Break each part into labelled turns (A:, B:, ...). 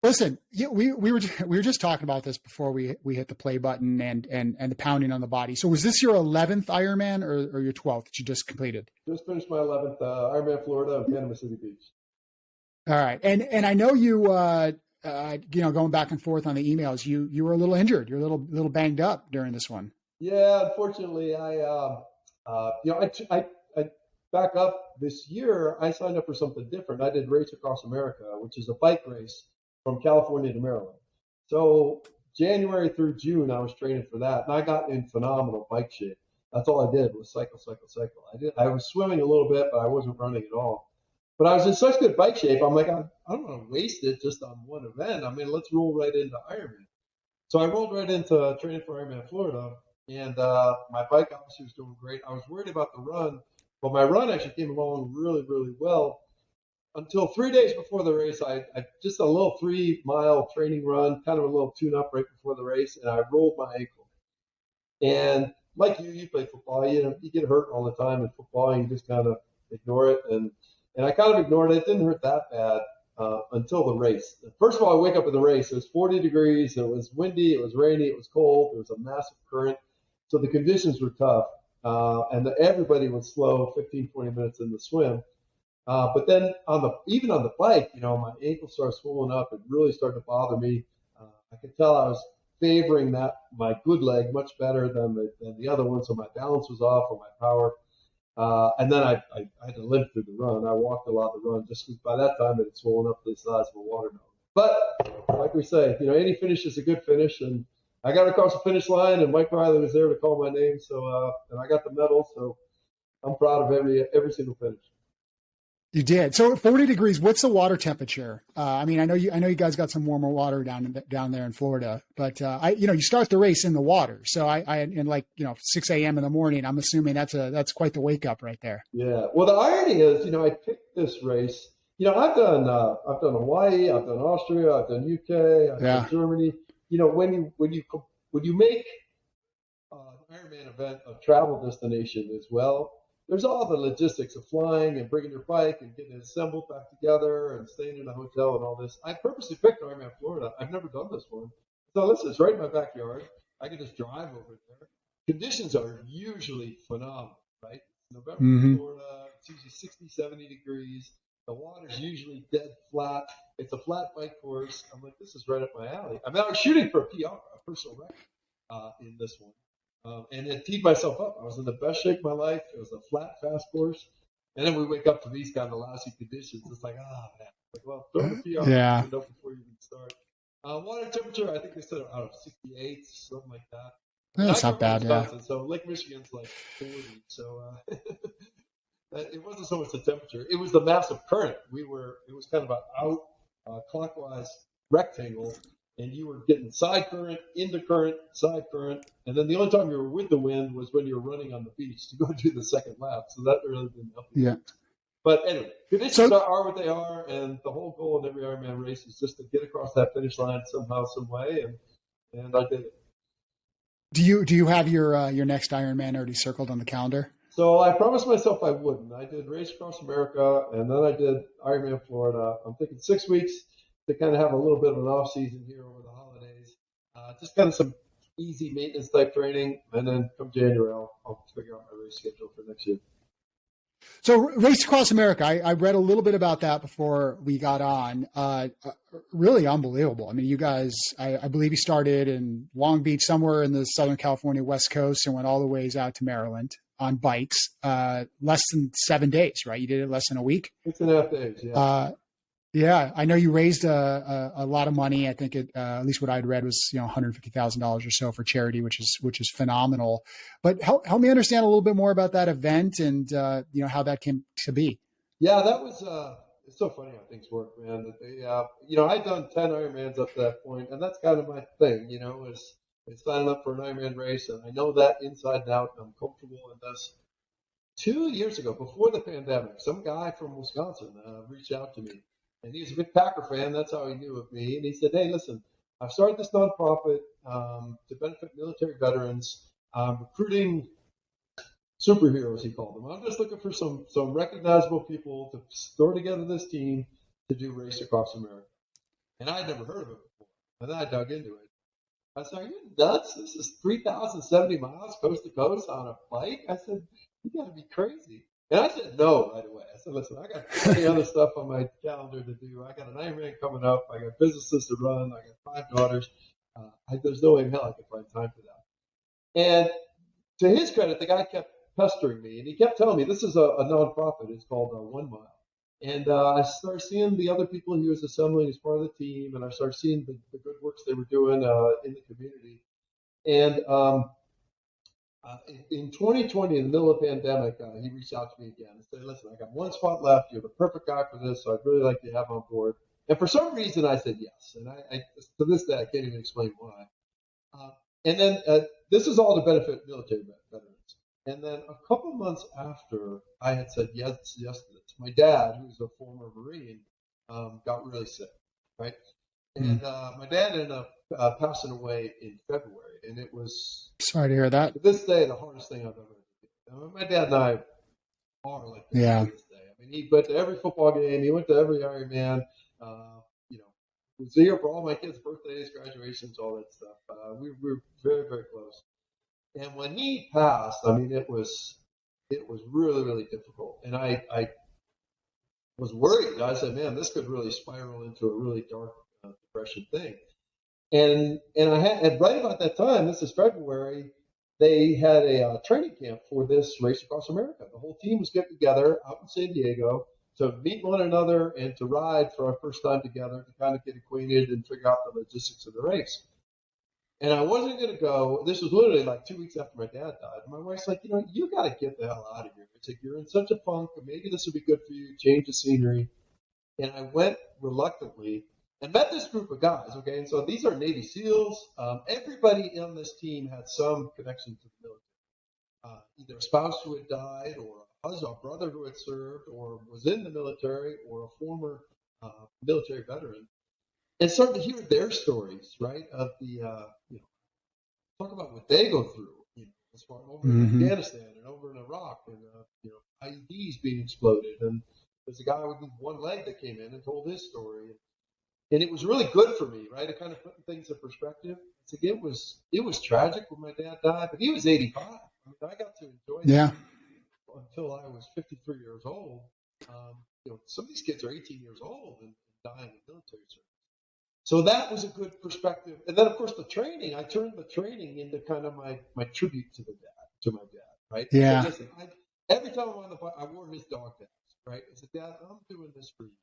A: Listen, we were just talking about this before we hit the play button and the pounding on the body. So was this your 11th Ironman or your 12th that you just completed?
B: Just finished my 11th Ironman Florida and Panama City Beach. All
A: right, and I know you going back and forth on the emails. You were a little injured. You're a little banged up during this one.
B: Yeah, unfortunately, I back up this year. I signed up for something different. I did Race Across America, which is a bike race from California to Maryland. So January through June, I was training for that, and I got in phenomenal bike shape. That's all I did was cycle. I was swimming a little bit, but I wasn't running at all. But I was in such good bike shape. I'm like, I don't want to waste it just on one event. I mean, let's roll right into Ironman. So I rolled right into training for Ironman Florida, and my bike obviously was doing great. I was worried about the run, but my run actually came along really, really well. Until 3 days before the race, I just a little 3-mile training run, kind of a little tune-up right before the race, and I rolled my ankle. And like you play football, you get hurt all the time in football, and you just kind of ignore it. And I kind of ignored it. It didn't hurt that bad until the race. First of all, I wake up in the race. It was 40 degrees. It was windy. It was rainy. It was cold. There was a massive current. So the conditions were tough. And everybody was slow 15, 20 minutes in the swim. But then even on the bike, my ankle started swelling up. It really started to bother me. I could tell I was favoring my good leg much better than the other one. So my balance was off on my power. And then I had to limp through the run. I walked a lot of the run just because by that time it had swollen up to the size of a watermelon. But like we say, any finish is a good finish. And I got across the finish line, and Mike Riley was there to call my name. So and I got the medal. So I'm proud of every single finish.
A: You did. So 40 degrees, what's the water temperature? I mean, I know you guys got some warmer water down there in Florida, but you start the race in the water. So in 6 a.m. in the morning, I'm assuming that's quite the wake up right there.
B: Yeah. Well, the irony is, I picked this race. I've done Hawaii, I've done Austria, I've done UK, I've done Germany. When you make an Ironman event a travel destination as well, there's all the logistics of flying and bringing your bike and getting it assembled back together and staying in a hotel and all this. I purposely picked Ironman Florida. I've never done this one. So listen, it's right in my backyard. I can just drive over there. Conditions are usually phenomenal, right? November, Florida, it's usually 60, 70 degrees. The water's usually dead flat. It's a flat bike course. I'm like, this is right up my alley. I mean, I was shooting for a PR, a personal record in this one. And it teed myself up. I was in the best shape of my life. It was a flat, fast course. And then we wake up to these kind of lousy conditions. It's like, man. Well, throw the PR before you even start. Water temperature, I think they said, 68, something like that.
A: That's not bad, yeah.
B: So Lake Michigan's like 40. So it wasn't so much the temperature. It was the massive current. It was kind of an clockwise rectangle. And you were getting side current, into current, side current. And then the only time you were with the wind was when you were running on the beach to go do the second lap. So that really didn't help you. Yeah. But anyway, conditions are what they are. And the whole goal in every Ironman race is just to get across that finish line somehow, some way. And I did it.
A: Do you have your next Ironman already circled on the calendar?
B: So I promised myself I wouldn't. I did Race Across America, and then I did Ironman Florida. I'm thinking 6 weeks to kind of have a little bit of an off season here over the holidays. Just kind of some easy maintenance type training. And then come January, I'll figure out my race schedule for next year.
A: So Race Across America, I read a little bit about that before we got on. Really unbelievable. I mean, you guys, I believe you started in Long Beach, somewhere in the Southern California West Coast, and went all the ways out to Maryland on bikes. Less than 7 days, right? You did it less than a week?
B: 6.5 days, yeah.
A: Yeah, I know you raised a lot of money. I think at least what I'd read was $150,000 or so for charity, which is phenomenal. But help me understand a little bit more about that event and how that came to be.
B: Yeah, that was it's so funny how things work, man. I'd done 10 Ironmans up to that point, and that's kind of my thing. Is signing up for an Ironman race, and I know that inside and out. And I'm comfortable in this. 2 years ago, before the pandemic, some guy from Wisconsin reached out to me. And he was a big Packer fan. That's how he knew of me. And he said, hey, listen, I've started this nonprofit to benefit military veterans. Recruiting superheroes, he called them. I'm just looking for some recognizable people to store together this team to do Race Across America. And I'd never heard of it before. And then I dug into it. I said, "Are you nuts? This is 3,070 miles coast to coast on a bike?" I said, "You got to be crazy." And I said no right away. I said, "Listen, I got plenty other stuff on my calendar to do. I got an Ironman coming up. I got businesses to run. I got 5 daughters. There's no way in hell I can find time for that." And to his credit, the guy kept pestering me, and he kept telling me, this is a nonprofit. It's called 1 Mile. And I started seeing the other people he was assembling as part of the team, and I started seeing the good works they were doing in the community. And in 2020, in the middle of the pandemic, he reached out to me again and said, "Listen, I got 1 spot left. You're the perfect guy for this, so I'd really like to have on board." And for some reason, I said yes. And I to this day, I can't even explain why. And then this is all to benefit military veterans. And then a couple months after I had said yes to this, my dad, who's a former Marine, got really sick, right? And my dad ended up passing away in February, and it was,
A: sorry to hear that.
B: to this day, the hardest thing I've ever done. My dad and I are like this to this day. I mean, he went to every football game, he went to every Ironman, he was here for all my kids' birthdays, graduations, all that stuff. We were very, very close. And when he passed, I mean, it was really, really difficult. And I was worried. I said, "Man, this could really spiral into a really dark depression thing." And I had right about that time, this is February, they had a training camp for this Race Across America. The whole team was getting together out in San Diego to meet one another and to ride for our first time together to kind of get acquainted and figure out the logistics of the race. And I wasn't going to go. This was literally like 2 weeks after my dad died. And my wife's like, "You got to get the hell out of here. It's like, you're in such a funk. Maybe this would be good for you. Change the scenery." And I went reluctantly and met this group of guys. Okay. And so these are Navy SEALs. Everybody on this team had some connection to the military, either a spouse who had died or a brother who had served or was in the military or a former military veteran. And started to hear their stories, right? Of the, talk about what they go through, as far over in Afghanistan and over in Iraq, and IEDs being exploded. And there's a guy with 1 leg that came in and told his story, and it was really good for me, right? It kind of put things in perspective. It's like, it was tragic when my dad died, but he was 85. I mean, I got to enjoy that until I was 53 years old. Some of these kids are 18 years old and dying in military service. So that was a good perspective. And then, of course, the training, I turned the training into kind of my tribute to my dad, right?
A: Yeah.
B: So listen, every time I'm on the bike, I wore his dog tags, right? I said, "Dad, I'm doing this for you."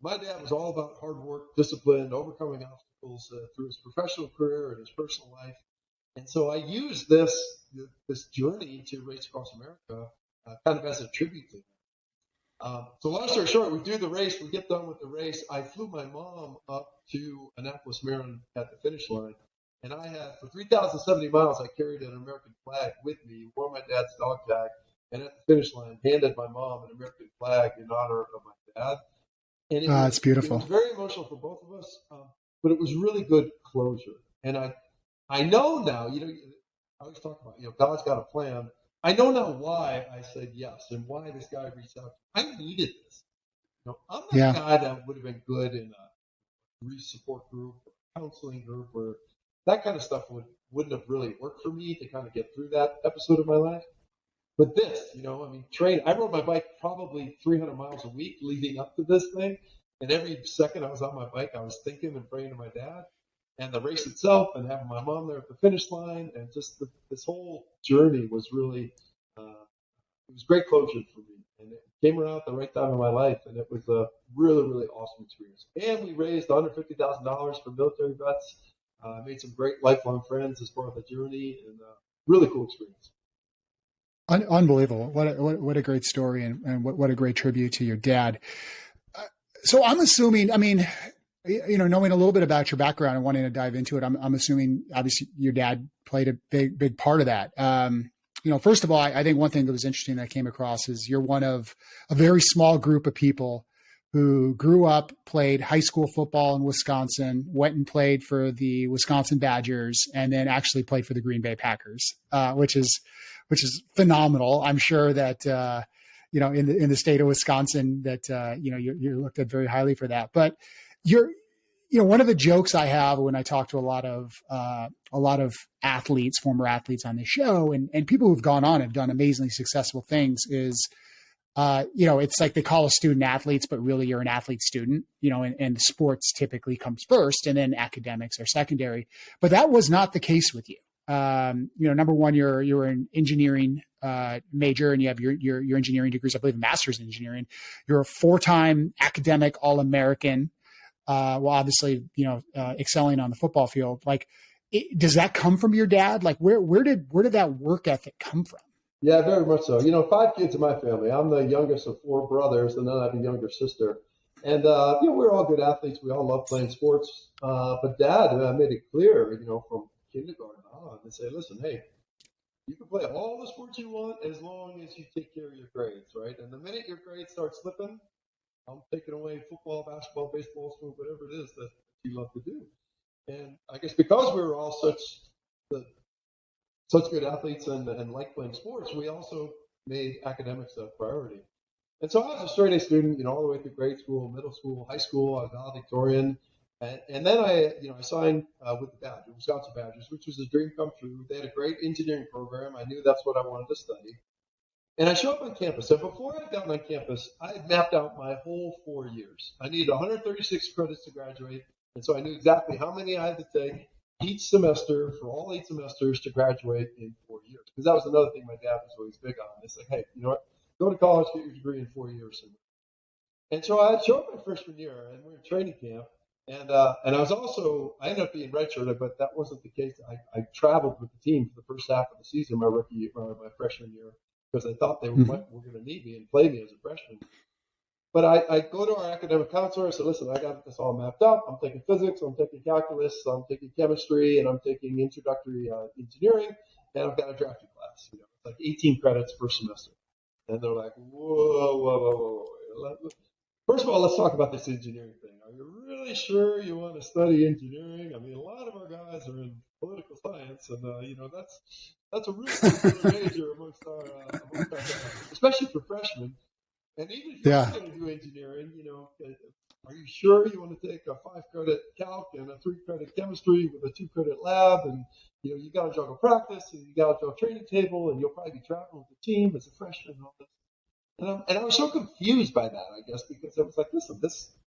B: My dad was all about hard work, discipline, overcoming obstacles through his professional career and his personal life. And so I used this journey to Race Across America kind of as a tribute to him. So long story short, we do the race. We get done with the race. I flew my mom up to Annapolis, Maryland at the finish line. And I had, for 3,070 miles, I carried an American flag with me, wore my dad's dog tag, and at the finish line, handed my mom an American flag in honor of my dad. And
A: it's beautiful.
B: It was very emotional for both of us, but it was really good closure. And I know now, I always talk about, God's got a plan. I know now why I said yes and why this guy reached out. I needed this. I'm not a guy that would have been good in a grief support group or counseling group, or that kind of stuff wouldn't have really worked for me to kind of get through that episode of my life. But this, I rode my bike probably 300 miles a week leading up to this thing. And every second I was on my bike, I was thinking and praying to my dad. And the race itself, and having my mom there at the finish line, and just this whole journey was really, it was great closure for me. And it came around at the right time in my life, and it was a really, really awesome experience. And we raised $150,000 for military vets. Made some great lifelong friends as part of the journey, and really cool experience.
A: Unbelievable. What a great story, and what a great tribute to your dad. So I'm assuming, knowing a little bit about your background and wanting to dive into it, I'm assuming obviously your dad played a big part of that. First of all, I think one thing that was interesting that I came across is you're one of a very small group of people who grew up, played high school football in Wisconsin, went and played for the Wisconsin Badgers, and then actually played for the Green Bay Packers, which is phenomenal. I'm sure that, in the state of Wisconsin that, you're looked at very highly for that, but one of the jokes I have when I talk to a lot of athletes, former athletes on the show, and people who've gone on and done amazingly successful things is, it's like they call us student athletes, but really you're an athlete student, and sports typically comes first and then academics are secondary. But that was not the case with you. Number one, you're an engineering major and you have your engineering degrees, I believe a master's in engineering. You're a 4-time academic All-American. Well, obviously, excelling on the football field. Like, does that come from your dad? Like, where did that work ethic come from?
B: Yeah, very much so. 5 kids in my family. I'm the youngest of 4 brothers, and then I have a younger sister. And, we're all good athletes. We all love playing sports. But Dad made it clear, from kindergarten on, and say, listen, hey, you can play all the sports you want as long as you take care of your grades, right? And the minute your grades start slipping, I'm taking away football, basketball, baseball, swim, whatever it is that you love to do. And I guess because we were all such good athletes and like playing sports, we also made academics a priority. And so I was a straight A student, all the way through grade school, middle school, high school. I was valedictorian. And then I signed with the Badgers, Wisconsin Badgers, which was a dream come true. They had a great engineering program. I knew that's what I wanted to study. And I show up on campus. So before I had gotten on campus, I had mapped out my whole 4 years. I needed 136 credits to graduate. And so I knew exactly how many I had to take each semester for all 8 semesters to graduate in 4 years. Because that was another thing my dad was always big on. It's like, hey, you know what? Go to college, get your degree in 4 years. And so I showed up my freshman year, and we were in training camp. And I ended up being redshirted, but that wasn't the case. I traveled with the team for the first half of the season, my freshman year, because I thought they were going to need me and play me as a freshman. But I go to our academic counselor. I said, listen, I got this all mapped up. I'm taking physics, I'm taking calculus, I'm taking chemistry, and I'm taking introductory engineering, and I've got a drafting class. It's like 18 credits per semester. And they're like, whoa. First of all, let's talk about this engineering thing. Are you really sure you want to study engineering? I mean, a lot of our guys are in political science, and that's a really popular major amongst our guys, especially for freshmen. And even if you're going to do engineering, are you sure you want to take a 5-credit calc and a 3-credit chemistry with a 2-credit lab? And you got to juggle practice, and you got to juggle training table, and you'll probably be traveling with the team as a freshman and all this. And I was so confused by that, I guess, because I was like, listen,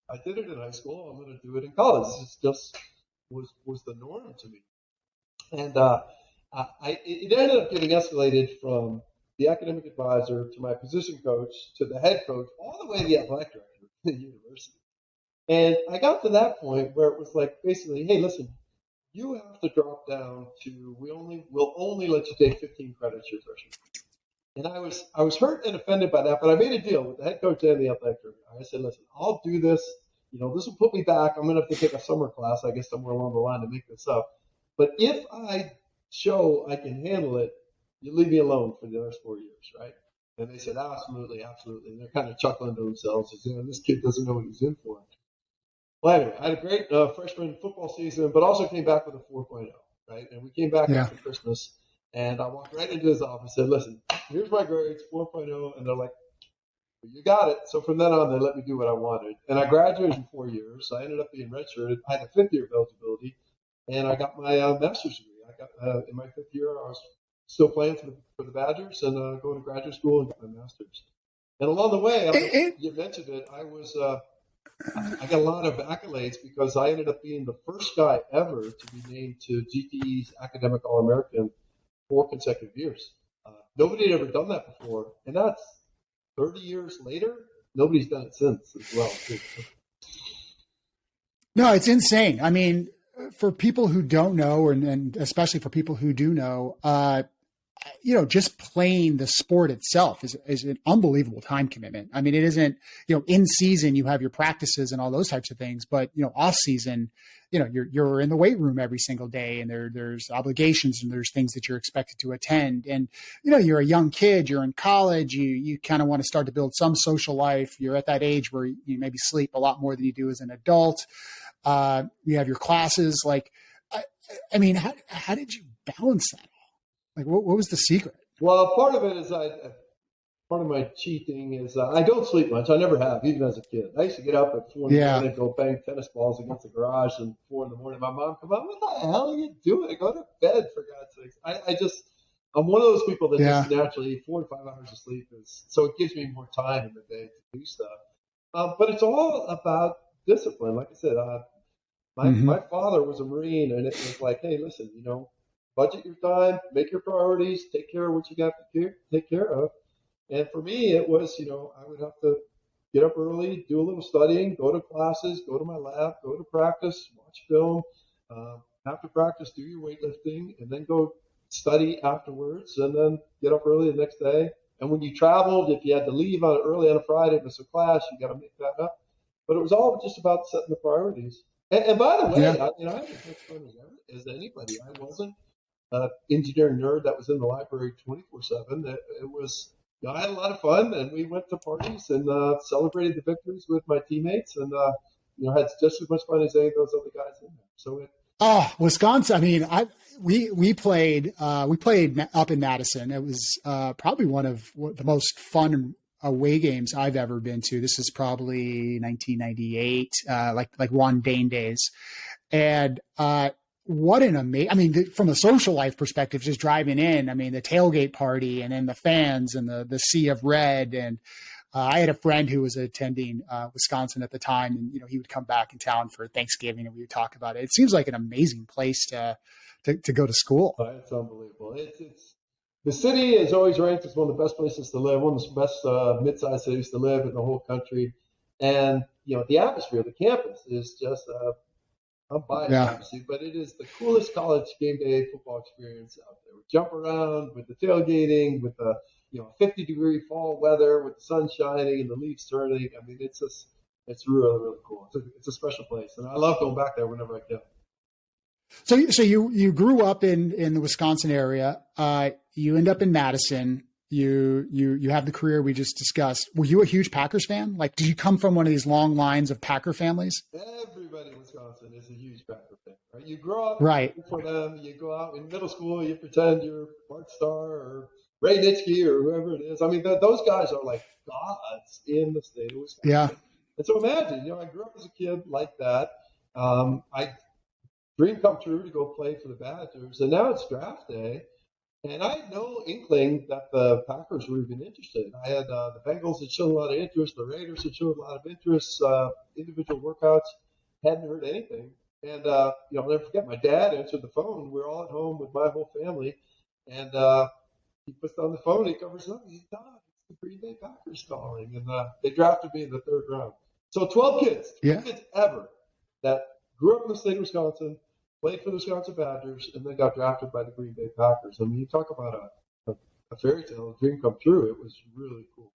B: I did it in high school. I'm going to do it in college. This just was the norm to me. And it ended up getting escalated from the academic advisor to my position coach to the head coach, all the way to the athletic director of the university. And I got to that point where it was like, basically, hey, listen, you have to drop down to we'll only let you take 15 credits your freshman. And I was hurt and offended by that, but I made a deal with the head coach and the athletic director. I said, listen, I'll do this. This will put me back. I'm going to have to take a summer class, I guess, somewhere along the line to make this up. But if I show I can handle it, you leave me alone for the next 4 years, right? And they said, absolutely. And they're kind of chuckling to themselves, as this kid doesn't know what he's in for. Well, anyway, I had a great freshman football season, but also came back with a 4.0, right? And we came back after Christmas. And I walked right into his office and said, listen, here's my grades, 4.0. And they're like, well, you got it. So from then on, they let me do what I wanted. And I graduated in 4 years. I ended up being redshirted. I had a 5th year of eligibility. And I got my master's degree. I got in my 5th year, I was still playing for the Badgers and going to graduate school and got my master's. And along the way, you mentioned it, I got a lot of accolades because I ended up being the first guy ever to be named to GTE's Academic All-American 4 consecutive years. Nobody had ever done that before, and that's 30 years later. Nobody's done it since as well, too.
A: No, it's insane. I mean, for people who don't know, and especially for people who do know, just playing the sport itself is an unbelievable time commitment. I mean, it isn't, in season, you have your practices and all those types of things, but, off season, you're in the weight room every single day, and there's obligations and there's things that you're expected to attend. And, you're a young kid, you're in college, you kind of want to start to build some social life. You're at that age where you maybe sleep a lot more than you do as an adult. You have your classes. Like, I mean, how did you balance that? Like, what was the secret?
B: Well, part of it is part of my cheating is I don't sleep much. I never have, even as a kid. I used to get up at 4 in the
A: Yeah.
B: morning, go bang tennis balls against the garage, and 4 in the morning, my mom come out, what the hell are you doing? Go to bed, for God's sakes. I'm one of those people that
A: Yeah.
B: just naturally 4 to 5 hours of sleep so it gives me more time in the day to do stuff. But it's all about discipline. Like I said, my father was a Marine, and it was like, hey, listen, budget your time, make your priorities, take care of what you got to take care of. And for me, it was, I would have to get up early, do a little studying, go to classes, go to my lab, go to practice, watch film, after practice, do your weightlifting, and then go study afterwards, and then get up early the next day. And when you traveled, if you had to leave early on a Friday, miss a class, you got to make that up. But it was all just about setting the priorities. And by the way,
A: Yeah.
B: I had as much fun as anybody. I wasn't an engineering nerd that was in the library 24/7. It was, I had a lot of fun, and we went to parties and celebrated the victories with my teammates, and had just as much fun as any of those other guys in there. So
A: Wisconsin. I mean, we played up in Madison. It was probably one of the most fun away games I've ever been to. This is probably 1998, like Juan Dane days. And what an amazing, I mean, from a social life perspective, just driving in, I mean, the tailgate party and then the fans and the sea of red. And I had a friend who was attending Wisconsin at the time, and he would come back in town for Thanksgiving, and we would talk about it. It seems like an amazing place to go to school.
B: It's unbelievable. It's the city is always ranked as one of the best places to live, one of the best mid-sized cities to live in the whole country, and the atmosphere, the campus is just. I'm biased, obviously, but it is the coolest college game day football experience out there. We jump around with the tailgating, with the 50-degree fall weather, with the sun shining and the leaves turning. I mean, it's really, really cool. It's a special place, and I love going back there whenever I can.
A: So you grew up in the Wisconsin area. You end up in Madison. You have the career we just discussed. Were you a huge Packers fan? Like, did you come from one of these long lines of Packer families?
B: Everybody in Wisconsin is a huge Packer fan, right? You grow up
A: right
B: for them. You go out in middle school, you pretend you're Bart Starr or Ray Nitschke or whoever it is. I mean, those guys are like gods in the state of Wisconsin.
A: Yeah.
B: And so imagine, I grew up as a kid like that. I dream come true to go play for the Badgers, and now it's draft day. And I had no inkling that the Packers were even interested. I had the Bengals had shown a lot of interest. The Raiders had shown a lot of interest. Individual workouts, hadn't heard anything. And, I'll never forget, my dad answered the phone. We're all at home with my whole family. And he puts down the phone. He covers up. He's Don, it's the Green Bay Packers calling. And they drafted me in the 3rd round. So 12 kids ever that grew up in the state of Wisconsin, played for the Wisconsin Badgers, and then got drafted by the Green Bay Packers. I mean, you talk about a fairy tale, a dream come true. It was really cool.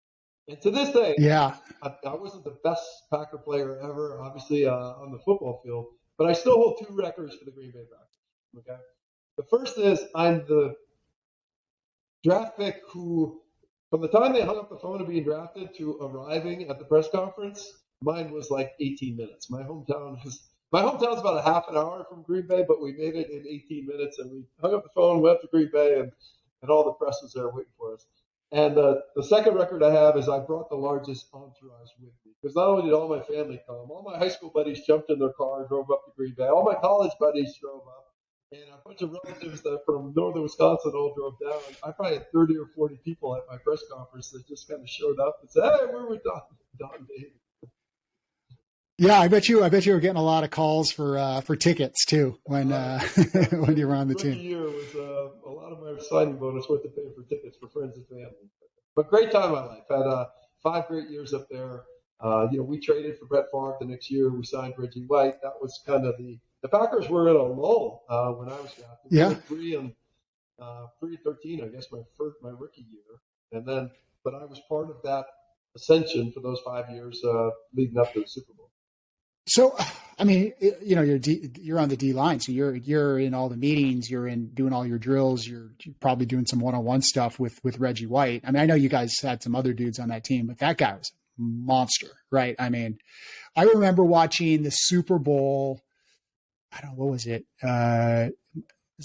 B: And to this day, I wasn't the best Packer player ever, obviously, on the football field, but I still hold 2 records for the Green Bay Packers. Okay, the first is I'm the draft pick who, from the time they hung up the phone of being drafted to arriving at the press conference, mine was like 18 minutes. My hometown's about a half an hour from Green Bay, but we made it in 18 minutes, and we hung up the phone, went to Green Bay, and all the press was there waiting for us. And the second record I have is I brought the largest entourage with me, because not only did all my family come, all my high school buddies jumped in their car and drove up to Green Bay. All my college buddies drove up, and a bunch of relatives that from northern Wisconsin all drove down. I probably had 30 or 40 people at my press conference that just kind of showed up and said, "Hey, where were Don Davey?"
A: Yeah, I bet you were getting a lot of calls for tickets too when when you were on the team.
B: Year was a lot of my signing bonus went to pay for tickets for friends and family. But great time in my life. Had 5 great years up there. We traded for Brett Favre the next year. We signed Reggie White. That was kind of the Packers were in a lull when I was drafted.
A: Yeah,
B: we were 3-13, I guess, my rookie year, but I was part of that ascension for those 5 years leading up to the Super Bowl.
A: So, I mean, you're on the D line, so you're in all the meetings, you're in doing all your drills, you're probably doing some one-on-one stuff with Reggie White. I mean, I know you guys had some other dudes on that team, but that guy was a monster, right? I mean, I remember watching the Super Bowl. I don't know, what was it? Was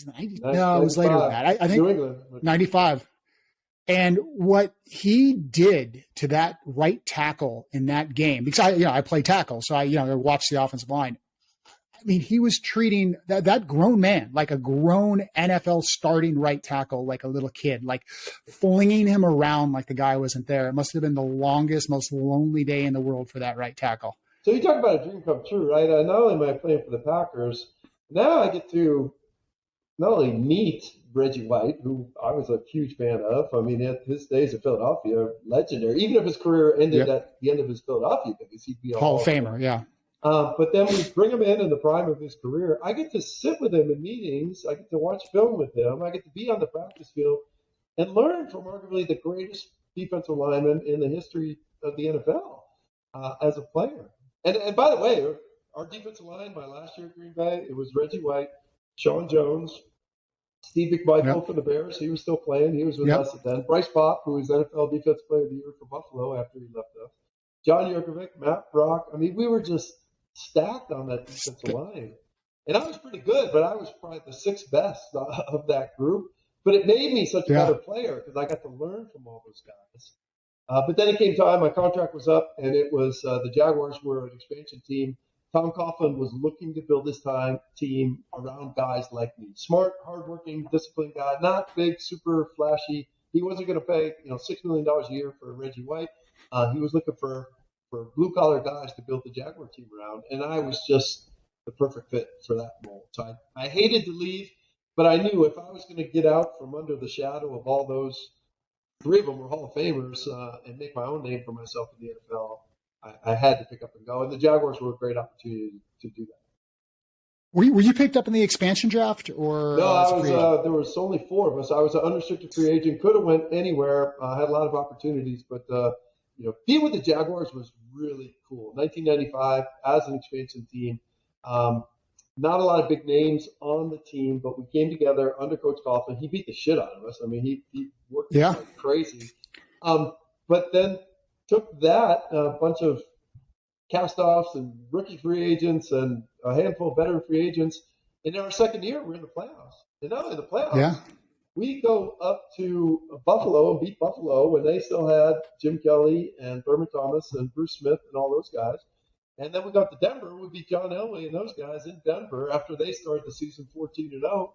A: it 90? No, it was later than that. I think
B: New England.
A: 95. And what he did to that right tackle in that game, because I play tackle, so I watch the offensive line. I mean, he was treating that grown man like a grown NFL starting right tackle, like a little kid, like flinging him around like the guy wasn't there. It must have been the longest, most lonely day in the world for that right tackle.
B: So you talk about a dream come true, right? Not only am I playing for the Packers, now I get to not only meet Reggie White, who I was a huge fan of. I mean, at his days in Philadelphia, legendary. Even if his career ended at the end of his Philadelphia days, he'd be a
A: Hall of Famer, yeah.
B: But then we bring him in the prime of his career. I get to sit with him in meetings. I get to watch film with him. I get to be on the practice field and learn from arguably the greatest defensive lineman in the history of the NFL as a player. And by the way, our defensive line, my last year at Green Bay, it was Reggie White, Sean Jones, Steve McMichael for the Bears. He was still playing. He was with us at then. Bryce Pop, who was NFL Defensive Player of the Year for Buffalo after he left us. John Yurkovich, Matt Brock. I mean, we were just stacked on that defensive line. And I was pretty good, but I was probably the sixth best of that group. But it made me such a better player because I got to learn from all those guys. But then it came time, my contract was up, and it was the Jaguars were an expansion team. Tom Coughlin was looking to build his team around guys like me. Smart, hardworking, disciplined guy, not big, super flashy. He wasn't going to pay $6 million a year for Reggie White. He was looking for blue-collar guys to build the Jaguar team around, and I was just the perfect fit for that mold. So I hated to leave, but I knew if I was going to get out from under the shadow of all those, three of them were Hall of Famers, and make my own name for myself in the NFL, I had to pick up and go. And the Jaguars were a great opportunity to do that.
A: Were you picked up in the expansion draft, or
B: no? There was only four of us. I was an unrestricted free agent. Could have went anywhere. I had a lot of opportunities, but being with the Jaguars was really cool. 1995 as an expansion team. Not a lot of big names on the team, but we came together under Coach Coughlin. He beat the shit out of us. I mean, he worked like crazy. But then took that, a bunch of cast-offs and rookie free agents and a handful of veteran free agents. And in our second year, we're in the playoffs. And not only the playoffs, we go up to Buffalo and beat Buffalo when they still had Jim Kelly and Thurman Thomas and Bruce Smith and all those guys. And then we got to Denver. We beat John Elway and those guys in Denver after they started the season 14-0.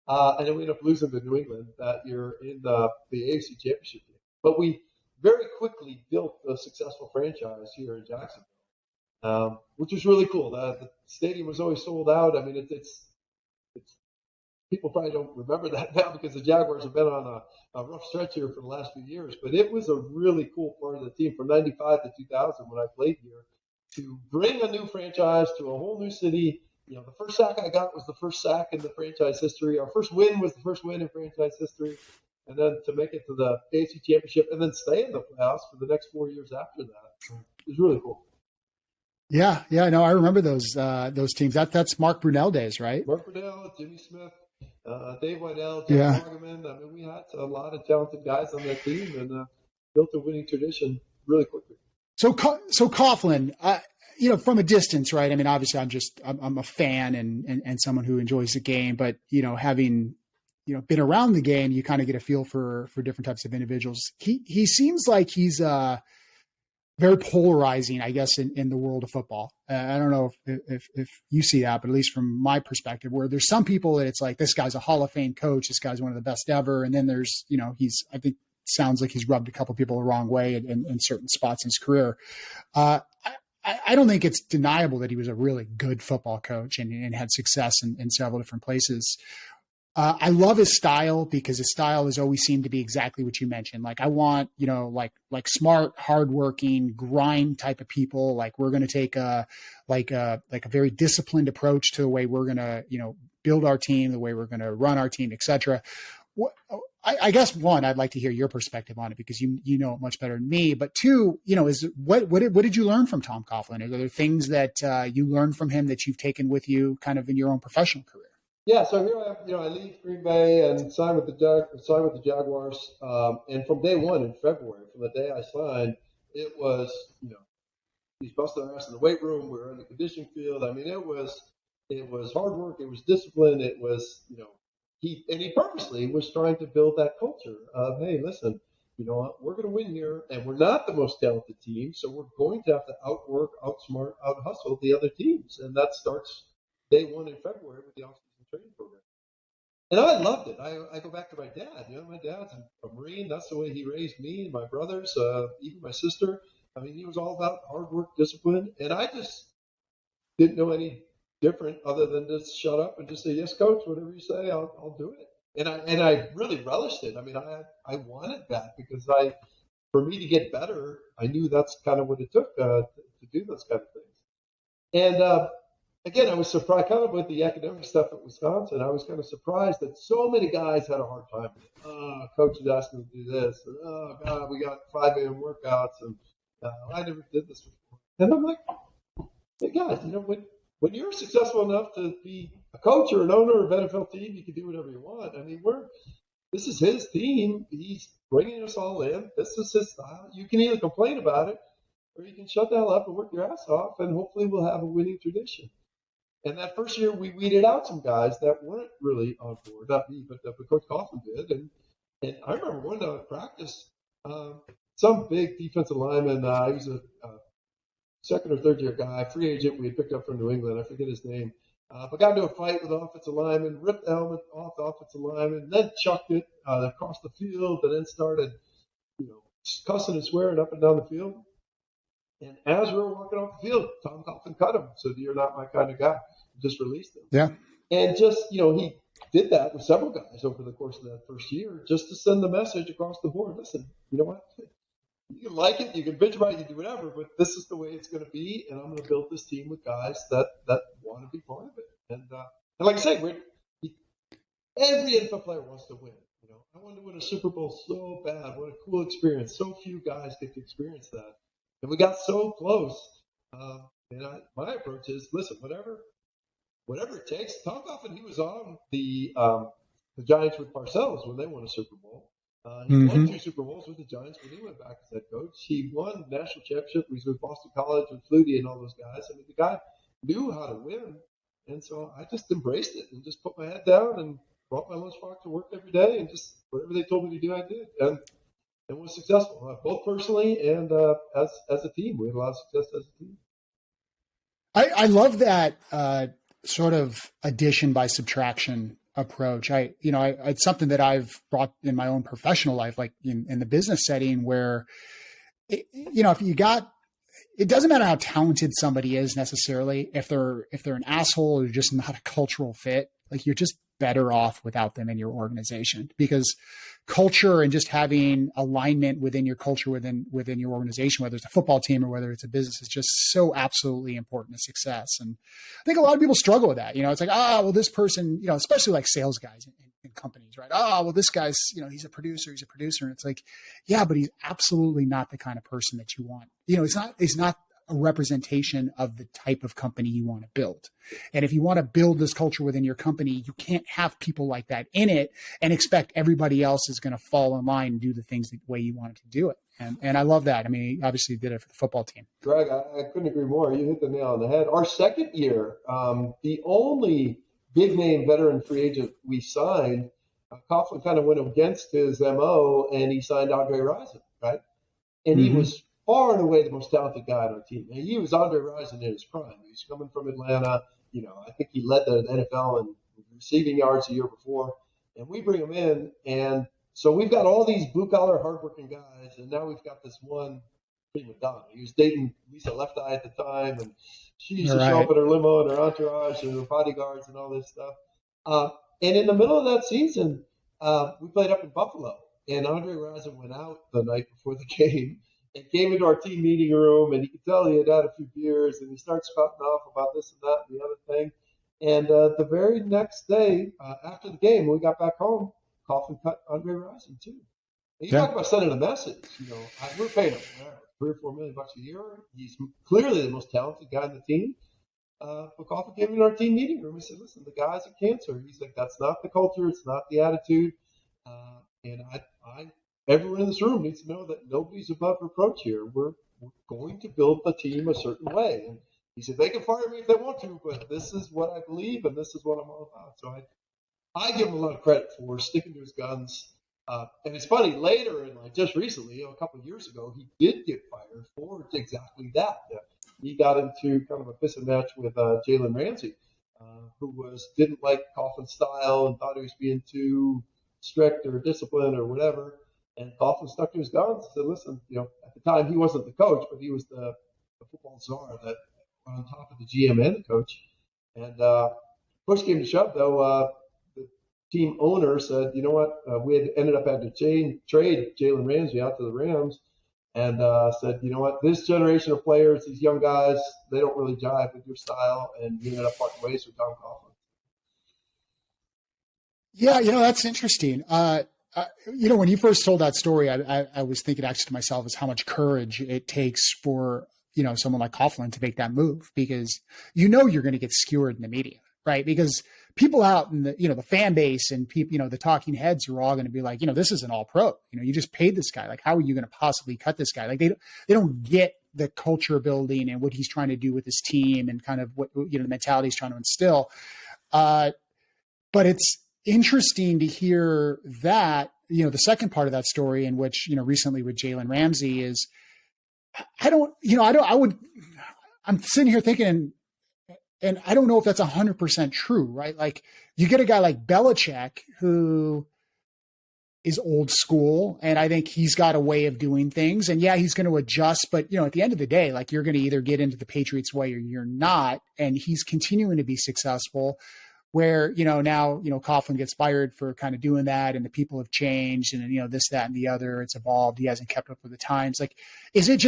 B: And then we ended up losing to New England that year in the AFC Championship game. But we very quickly built a successful franchise here in Jacksonville, which was really cool. The stadium was always sold out. I mean, it's people probably don't remember that now because the Jaguars have been on a rough stretch here for the last few years. But it was a really cool part of the team from 95 to 2000 when I played here to bring a new franchise to a whole new city. The first sack I got was the first sack in the franchise history. Our first win was the first win in franchise history. And then to make it to the AFC Championship and then stay in the playoffs for the next 4 years after that. It was really cool.
A: Yeah, no, I remember those teams. That's Mark Brunell days, right?
B: Mark Brunell, Jimmy Smith, Dave Weidel, Jeff Morgan. I mean, we had a lot of talented guys on that team and built a winning tradition really quickly. So
A: Coughlin, from a distance, right? I mean, obviously, I'm a fan and someone who enjoys the game, but having been around the game, you kind of get a feel for different types of individuals. He seems like he's very polarizing, I guess, in the world of football. I don't know if you see that, but at least from my perspective, where there's some people that it's like, this guy's a Hall of Fame coach, this guy's one of the best ever. And then there's, I think sounds like he's rubbed a couple people the wrong way in certain spots in his career. I don't think it's deniable that he was a really good football coach and had success in several different places. I love his style because his style has always seemed to be exactly what you mentioned. Like I want, like smart, hardworking, grind type of people. Like we're going to take a very disciplined approach to the way we're going to, build our team, the way we're going to run our team, et cetera. I guess one, I'd like to hear your perspective on it because you know it much better than me. But two, is what did you learn from Tom Coughlin? Are there things that you learned from him that you've taken with you kind of in your own professional career?
B: Yeah, so here I am. I leave Green Bay and sign with the Jaguars. And from day one in February, from the day I signed, it was he's busting our ass in the weight room. We were in the conditioning field. I mean, it was hard work. It was discipline. It was he purposely was trying to build that culture of, hey, listen, you know what, we're going to win here, and we're not the most talented team, so we're going to have to outwork, outsmart, out-hustle the other teams. And that starts day one in February with the off-season training program. And I loved it. I go back to my dad. You know, my dad's a Marine. That's the way he raised me and my brothers, even my sister. I mean, he was all about hard work, discipline, and I just didn't know any different other than just shut up and just say, yes, coach, whatever you say, I'll do it. And I really relished it. I mean, I wanted that because for me to get better, I knew that's kind of what it took to do those kind of things. And again, I was surprised kind of with the academic stuff at Wisconsin. I was kind of surprised that so many guys had a hard time with it. Oh, coach is asking to do this. And, oh, God, we got 5 a.m. workouts. And I never did this before. And I'm like, hey, guys, you know, when you're successful enough to be a coach or an owner of an NFL team, you can do whatever you want. I mean, this is his team. He's bringing us all in. This is his style. You can either complain about it or you can shut the hell up and work your ass off, and hopefully we'll have a winning tradition. And that first year, we weeded out some guys that weren't really on board. Not me, but Coach Coughlin did. And I remember one day at practice, some big defensive lineman, he was a second or third year guy, free agent we had picked up from New England. I forget his name. But got into a fight with the offensive lineman, ripped the helmet off the offensive lineman, then chucked it across the field, and then started, you know, cussing and swearing up and down the field. And as we were walking off the field, Tom Coughlin cut him. Said, "You're not my kind of guy." Just released him.
A: Yeah.
B: And just, you know, he did that with several guys over the course of that first year, just to send the message across the board. Listen, you know what? You can like it, you can bitch about it, you can do whatever, but this is the way it's going to be, and I'm going to build this team with guys that want to be part of it. And like I say, every NFL player wants to win. You know, I wanted to win a Super Bowl so bad. What a cool experience! So few guys get to experience that, and we got so close. And my approach is, listen, whatever it takes. Tom Coughlin, he was on the Giants with Parcells when they won a Super Bowl. He won 2 Super Bowls with the Giants when he went back as head coach. He won the national championship. He was with Boston College with Flutie and all those guys. I mean, the guy knew how to win. And so I just embraced it and just put my head down and brought my lunchbox to work every day, and just whatever they told me to do, I did. And was successful, both personally and as a team. We had a lot of success as a team.
A: I love that sort of addition by subtraction approach. It's something that I've brought in my own professional life, like in the business setting, where, if you got, it doesn't matter how talented somebody is necessarily. If they're an asshole or just not a cultural fit, like, you're just better off without them in your organization, because culture and just having alignment within your culture, within your organization, whether it's a football team or whether it's a business, is just so absolutely important to success. And I think a lot of people struggle with that. It's like, this person, especially like sales guys in companies, right? This guy's, he's a producer. And it's like, yeah, but he's absolutely not the kind of person that you want. It's not a representation of the type of company you want to build. And if you want to build this culture within your company, you can't have people like that in it and expect everybody else is going to fall in line and do the things the way you want it to do it. And I love that. I mean, he obviously did it for the football team.
B: Greg, I couldn't agree more. You hit the nail on the head. Our second year, the only big name veteran free agent we signed, Coughlin kind of went against his MO, and he signed Andre Rison, right? And he was far and away the most talented guy on our team. And he was Andre Rison in his prime. He's coming from Atlanta. I think he led the NFL in receiving yards the year before. And we bring him in. And so we've got all these blue-collar, hardworking guys. And now we've got this one prima donna. He was dating Lisa Left Eye at the time. And she used to show up in her limo and her entourage and her bodyguards and all this stuff. And in the middle of that season, we played up in Buffalo. And Andre Rison went out the night before the game and came into our team meeting room, and you could tell he had had a few beers, and he started spouting off about this and that and the other thing. And the very next day, after the game, when we got back home, Coughlin cut Andre Rison too. And you talk about sending a message. We're paying him $3 or $4 million a year. He's clearly the most talented guy on the team. But Coughlin came into our team meeting room and said, "Listen, the guy's a cancer." He's like, "That's not the culture. It's not the attitude." And everyone in this room needs to know that nobody's above reproach here. We're going to build the team a certain way. And he said, they can fire me if they want to, but this is what I believe, and this is what I'm all about. So I give him a lot of credit for sticking to his guns. And it's funny, later in life, just recently, a couple of years ago, he did get fired for exactly that. He got into kind of a piss and match with Jalen Ramsey, who didn't like Coughlin's style and thought he was being too strict or disciplined or whatever. And Coughlin stuck to his guns and said, listen, at the time he wasn't the coach, but he was the football czar that on top of the GM and the coach. And push came to shove, though, the team owner said, you know what, we had ended up having to trade Jalen Ramsey out to the Rams, and said, you know what, this generation of players, these young guys, they don't really jive with your style, and he ended up parting ways with Tom Coughlin.
A: Yeah, that's interesting. When you first told that story, I was thinking actually to myself is how much courage it takes for, someone like Coughlin to make that move, because you're going to get skewered in the media, right? Because people out in the fan base and people, the talking heads are all going to be like, this is an all pro, you just paid this guy. Like, how are you going to possibly cut this guy? Like they don't get the culture building and what he's trying to do with his team and kind of what, the mentality he's trying to instill. But it's interesting to hear that, the second part of that story, in which, recently with Jalen Ramsey, is I'm sitting here thinking, and I don't know if that's 100% true, right? Like, you get a guy like Belichick who is old school, and I think he's got a way of doing things, and yeah, he's going to adjust, but at the end of the day, like, you're going to either get into the Patriots way or you're not, and he's continuing to be successful. Where, now, Coughlin gets fired for kind of doing that, and the people have changed, and, this, that, and the other, it's evolved. He hasn't kept up with the times. Like, is that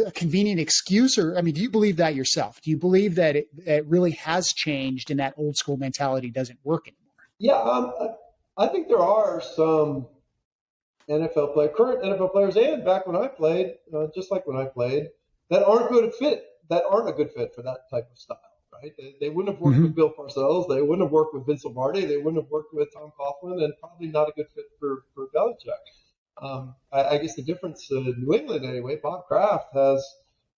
A: a convenient excuse? Or, I mean, do you believe that yourself? Do you believe that it really has changed and that old school mentality doesn't work anymore?
B: Yeah, I think there are some current NFL players, and back when I played, just like when I played, that aren't a good fit for that type of style. Right? They wouldn't have worked with Bill Parcells. They wouldn't have worked with Vince Lombardi. They wouldn't have worked with Tom Coughlin, and probably not a good fit for Belichick. I guess the difference in New England, anyway, Bob Kraft has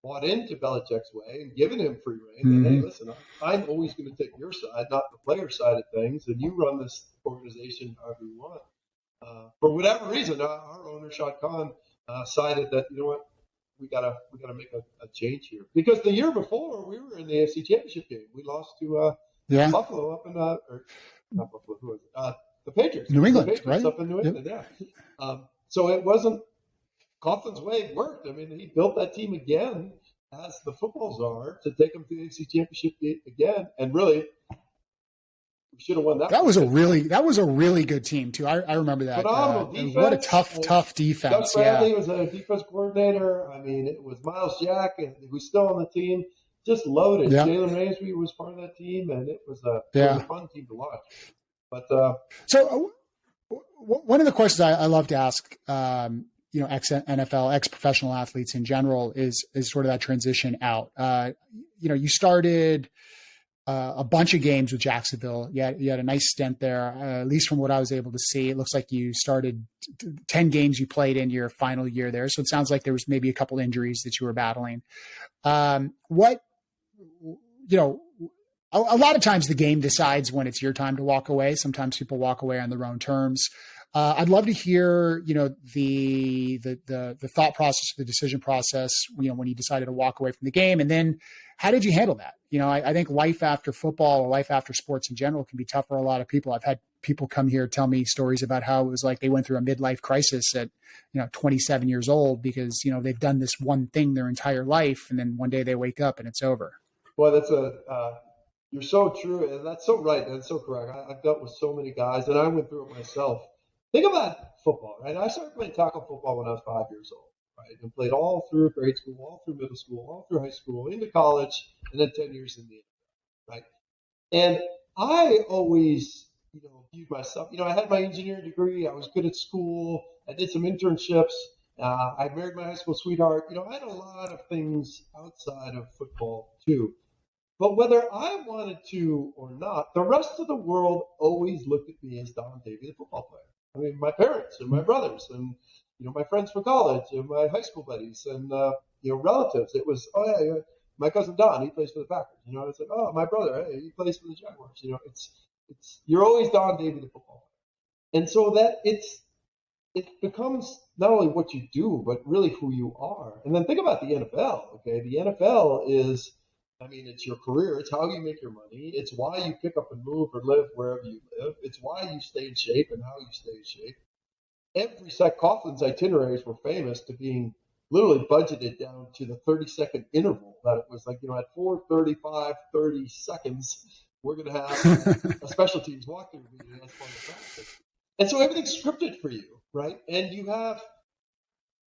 B: bought into Belichick's way and given him free rein. And, hey, listen, I'm always going to take your side, not the player side of things, and you run this organization however you want. For whatever reason, our owner, Shad Khan, decided that, we gotta make a change here, because the year before we were in the AFC Championship game. We lost to Buffalo up in not Buffalo, who was it? The Patriots.
A: New England,
B: Patriots,
A: right?
B: Up in New England, yeah. So it wasn't Coughlin's way. It worked. I mean, he built that team again as the football czar to take them to the AFC Championship again, and really. We should have won that.
A: That was a really good team too. I remember that.
B: Phenomenal defense.
A: What a tough defense.
B: Gus Bradley was a defense coordinator. I mean, it was Miles Jack, who's still on the team, just loaded.
A: Yeah.
B: Jalen Ramsey was part of that team, and it was a fun team to watch. But
A: so one of the questions I love to ask, ex-NFL, ex-professional athletes in general, is sort of that transition out. You started a bunch of games with Jacksonville. You had a nice stint there, at least from what I was able to see. It looks like you started 10 games you played in your final year there. So it sounds like there was maybe a couple injuries that you were battling. A lot of times the game decides when it's your time to walk away. Sometimes people walk away on their own terms. I'd love to hear, the thought process, the decision process, when you decided to walk away from the game, and then how did you handle that? I think life after football or life after sports in general can be tough for a lot of people. I've had people come here tell me stories about how it was like they went through a midlife crisis at, 27 years old because, they've done this one thing their entire life, and then one day they wake up and it's over.
B: Well, that's you're so true, and that's so right, and so correct. I've dealt with so many guys, and I went through it myself. Think about football, right? I started playing tackle football when I was 5 years old, right? And played all through grade school, all through middle school, all through high school, into college, and then 10 years in the NFL, right? And I always, viewed myself, I had my engineering degree. I was good at school. I did some internships. I married my high school sweetheart. I had a lot of things outside of football too. But whether I wanted to or not, the rest of the world always looked at me as Don Davey, the football player. I mean, my parents and my brothers and, my friends from college and my high school buddies and, relatives. It was, my cousin Don, he plays for the Packers. It's like, oh, my brother, hey, he plays for the Jaguars. It's you're always Don Davey, the football And so that it becomes not only what you do, but really who you are. And then think about the NFL. Okay, the NFL is, I mean, it's your career. It's how you make your money. It's why you pick up and move or live wherever you live. It's why you stay in shape and how you stay in shape. Every Coughlin's itineraries were famous to being literally budgeted down to the 30-second interval. That it was like, at 4:35, 30 seconds, we're going to have a special teams walkthrough meeting as part of practice. And so everything's scripted for you, right? And you have,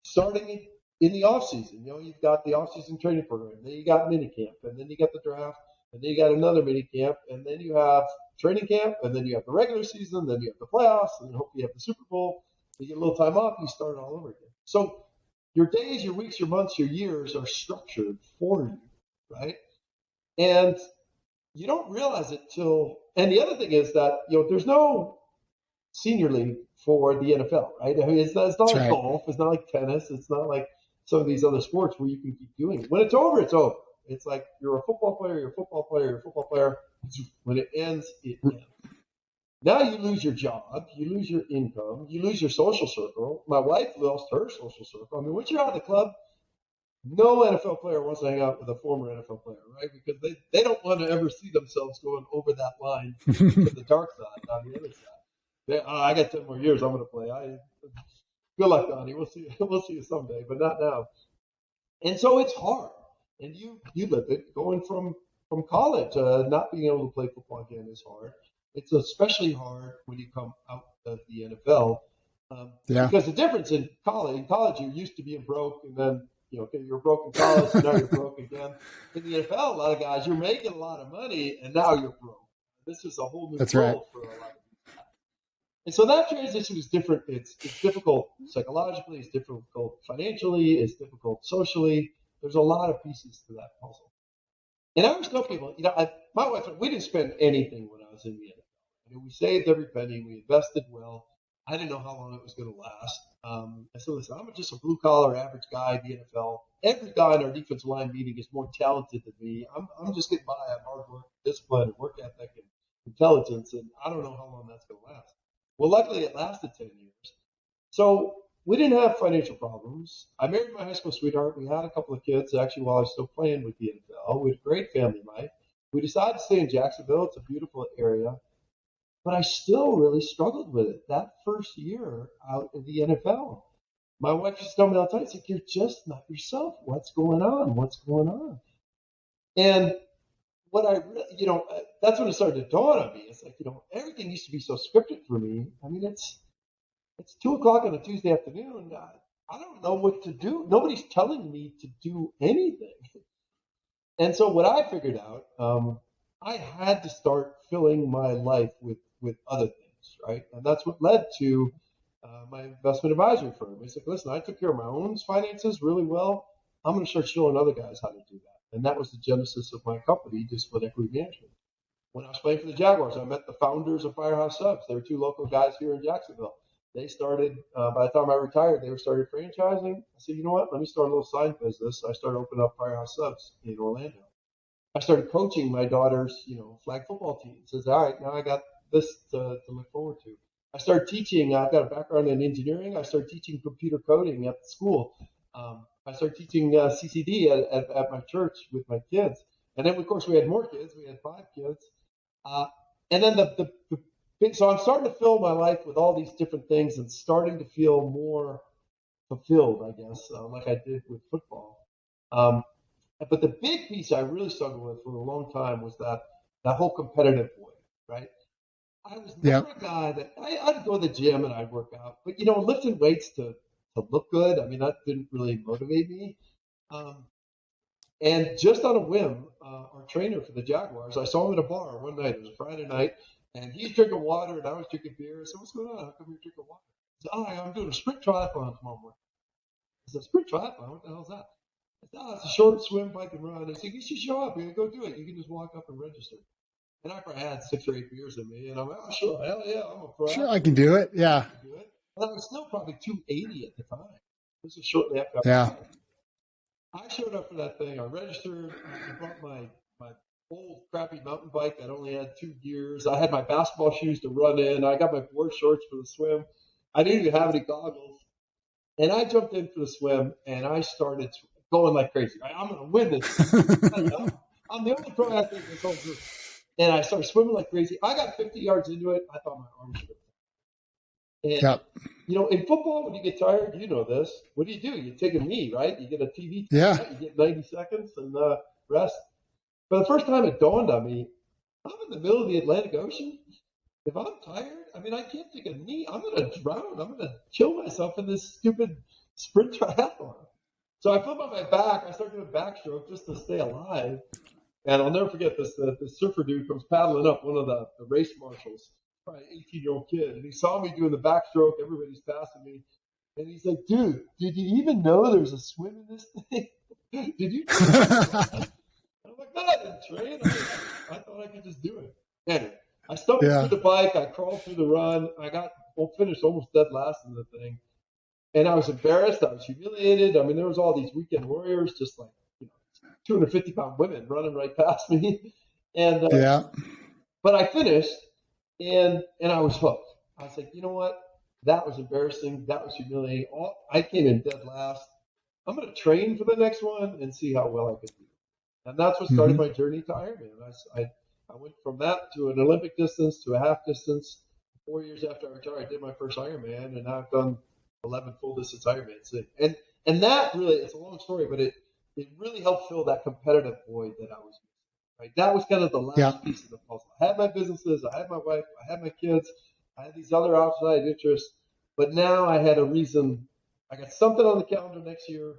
B: starting in the off season, you've got the off season training program, then you got mini camp, and then you got the draft, and then you got another mini camp, and then you have training camp, and then you have the regular season, then you have the playoffs, and then hopefully you have the Super Bowl. You get a little time off, you start all over again. So your days, your weeks, your months, your years are structured for you, right? And you don't realize it and the other thing is that, there's no senior league for the NFL, right? I mean, it's not like
A: right.
B: golf, it's not like tennis, it's not like some of these other sports where you can keep doing it. When it's over, it's over. It's like you're a football player, you're a football player, you're a football player. When it ends, it ends. Now you lose your job, you lose your income, you lose your social circle. My wife lost her social circle. I mean, once you're out of the club, no NFL player wants to hang out with a former NFL player, right? Because they don't want to ever see themselves going over that line to the dark side, on the other side. I got 10 more years I'm going to play. Good luck, Donnie. We'll see you someday, but not now. And so it's hard. And you live it. Going from college, not being able to play football again is hard. It's especially hard when you come out of the NFL. Because the difference in college, you're used to being broke, and then you're broke in college, and now you're broke again. In the NFL, a lot of guys, you're making a lot of money, and now you're broke. This is a whole new world for a lot of people. And so that transition is different. It's difficult psychologically, it's difficult financially, it's difficult socially. There's a lot of pieces to that puzzle. And I always tell people, my wife, we didn't spend anything when I was in the NFL. We saved every penny, we invested well. I didn't know how long it was going to last. I said, listen, I'm just a blue-collar average guy in the NFL. Every guy in our defensive line meeting is more talented than me. I'm just getting by on hard work, discipline, and work ethic, and intelligence, and I don't know how long that's going to last. Well, luckily, it lasted 10 years. So we didn't have financial problems. I married my high school sweetheart. We had a couple of kids, actually, while I was still playing with the NFL. We had a great family life. We decided to stay in Jacksonville. It's a beautiful area. But I still really struggled with it that first year out of the NFL. My wife used to tell me all the time, like, you're just not yourself. What's going on? What's going on? And what that's when it started to dawn on me. It's like, everything used to be so scripted for me. I mean, it's 2:00 on a Tuesday afternoon. I don't know what to do. Nobody's telling me to do anything. And so what I figured out, I had to start filling my life with other things, right? And that's what led to my investment advisory firm. It's like, listen, I took care of my own finances really well. I'm going to start showing other guys how to do that. And that was the genesis of my company, Disciplined Equity Management. When I was playing for the Jaguars, I met the founders of Firehouse Subs. They were two local guys here in Jacksonville. They started, by the time I retired, they started franchising. I said, you know what? Let me start a little side business. I started opening up Firehouse Subs in Orlando. I started coaching my daughter's, flag football team. Says, all right, now I got this to look forward to. I started teaching. I've got a background in engineering. I started teaching computer coding at the school. I started teaching CCD at my church with my kids. And then, of course, we had more kids. We had 5 kids. And then so I'm starting to fill my life with all these different things and starting to feel more fulfilled, I guess, like I did with football. But the big piece I really struggled with for a long time was that whole competitive way, right? I was never a guy that I'd go to the gym and I'd work out, but lifting weights to look good, I mean, that didn't really motivate me. And just on a whim, our trainer for the Jaguars, I saw him at a bar one night. It was a Friday night, and he's drinking water and I was drinking beer. I said, what's going on? How come you're drinking water? He said, I'm doing a sprint triathlon tomorrow morning. I said, sprint triathlon? What the hell's that? I said, it's a short swim, bike, and run. He said, you should show up. You go do it. You can just walk up and register. And I probably had 6 or 8 beers in me, and I'm like, oh, sure, hell yeah, I'm a pro.
A: Sure, I can do it. Yeah.
B: And I was still probably 280 at the time. This is shortly after I
A: Yeah.
B: I showed up for that thing. I registered. I brought my old crappy mountain bike that only had 2 gears. I had my basketball shoes to run in. I got my board shorts for the swim. I didn't even have any goggles. And I jumped in for the swim, and I started going like crazy. I'm going to win this. I'm the only pro athlete in this whole group. And I started swimming like crazy. I got 50 yards into it. I thought my arms were. And,
A: yep.
B: In football, when you get tired, you know this. What do? You take a knee, right? You get a TV.
A: Yeah.
B: You get 90 seconds and rest. For the first time, it dawned on me, I'm in the middle of the Atlantic Ocean. If I'm tired, I can't take a knee. I'm going to drown. I'm going to kill myself in this stupid sprint triathlon. So I flip on my back. I start doing backstroke just to stay alive. And I'll never forget this. The surfer dude comes paddling up, one of the race marshals, probably an 18-year-old kid. And he saw me doing the backstroke. Everybody's passing me. And he's like, dude, did you even know there's a swim in this thing? Did you? I'm like, no, I didn't train. I thought I could just do it. Anyway, I stumbled through the bike. I crawled through the run. I got finished almost dead last in the thing. And I was embarrassed. I was humiliated. There was all these weekend warriors, just like 250-pound women running right past me. And but I finished, and I was hooked. I was like, you know what? That was embarrassing. That was humiliating. I came in dead last. I'm going to train for the next one and see how well I could do. And that's what started my journey to Ironman. I went from that to an Olympic distance to a half distance. 4 years after I retired, I did my first Ironman, and now I've done 11 full distance Ironmans. And that really, it's a long story, but it really helped fill that competitive void that I was missing. Right? That was kind of the last piece of the puzzle. I had my businesses, I had my wife, I had my kids, I had these other outside interests, but now I had a reason. I got something on the calendar next year,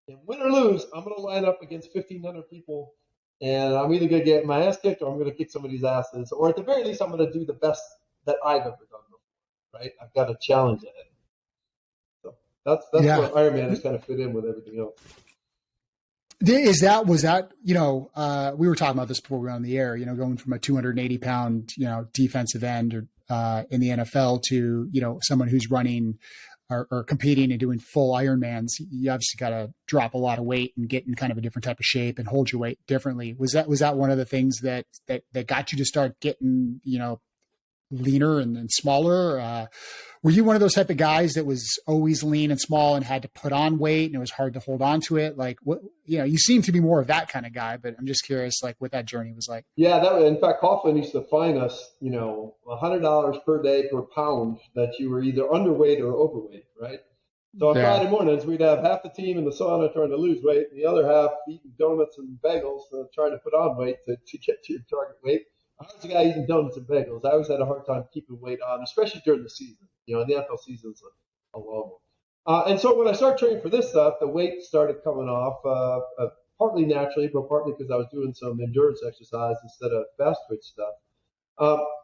B: and win or lose, I'm going to line up against 1,500 people, and I'm either going to get my ass kicked or I'm going to kick somebody's asses, or at the very least, I'm going to do the best that I've ever done before. Right? I've got a challenge ahead. So that's where Ironman has kind of fit in with everything else.
A: Was that, we were talking about this before we were on the air, going from a 280-pound, defensive end or in the NFL to, someone who's running or competing and doing full Ironmans. You obviously got to drop a lot of weight and get in kind of a different type of shape and hold your weight differently. Was that one of the things that got you to start getting, leaner and smaller? Were you one of those type of guys that was always lean and small and had to put on weight and it was hard to hold on to it? Like, what, you seem to be more of that kind of guy, but I'm just curious, like, what that journey was like.
B: Yeah, in fact, Coughlin used to fine us, $100 per day per pound that you were either underweight or overweight, right? So on Friday mornings, we'd have half the team in the sauna trying to lose weight, and the other half eating donuts and bagels, trying to put on weight to get to your target weight. I was a guy eating donuts and bagels. I always had a hard time keeping weight on, especially during the season. The NFL season's a long one. And so when I started training for this stuff, the weight started coming off, partly naturally, but partly because I was doing some endurance exercise instead of fast twitch stuff.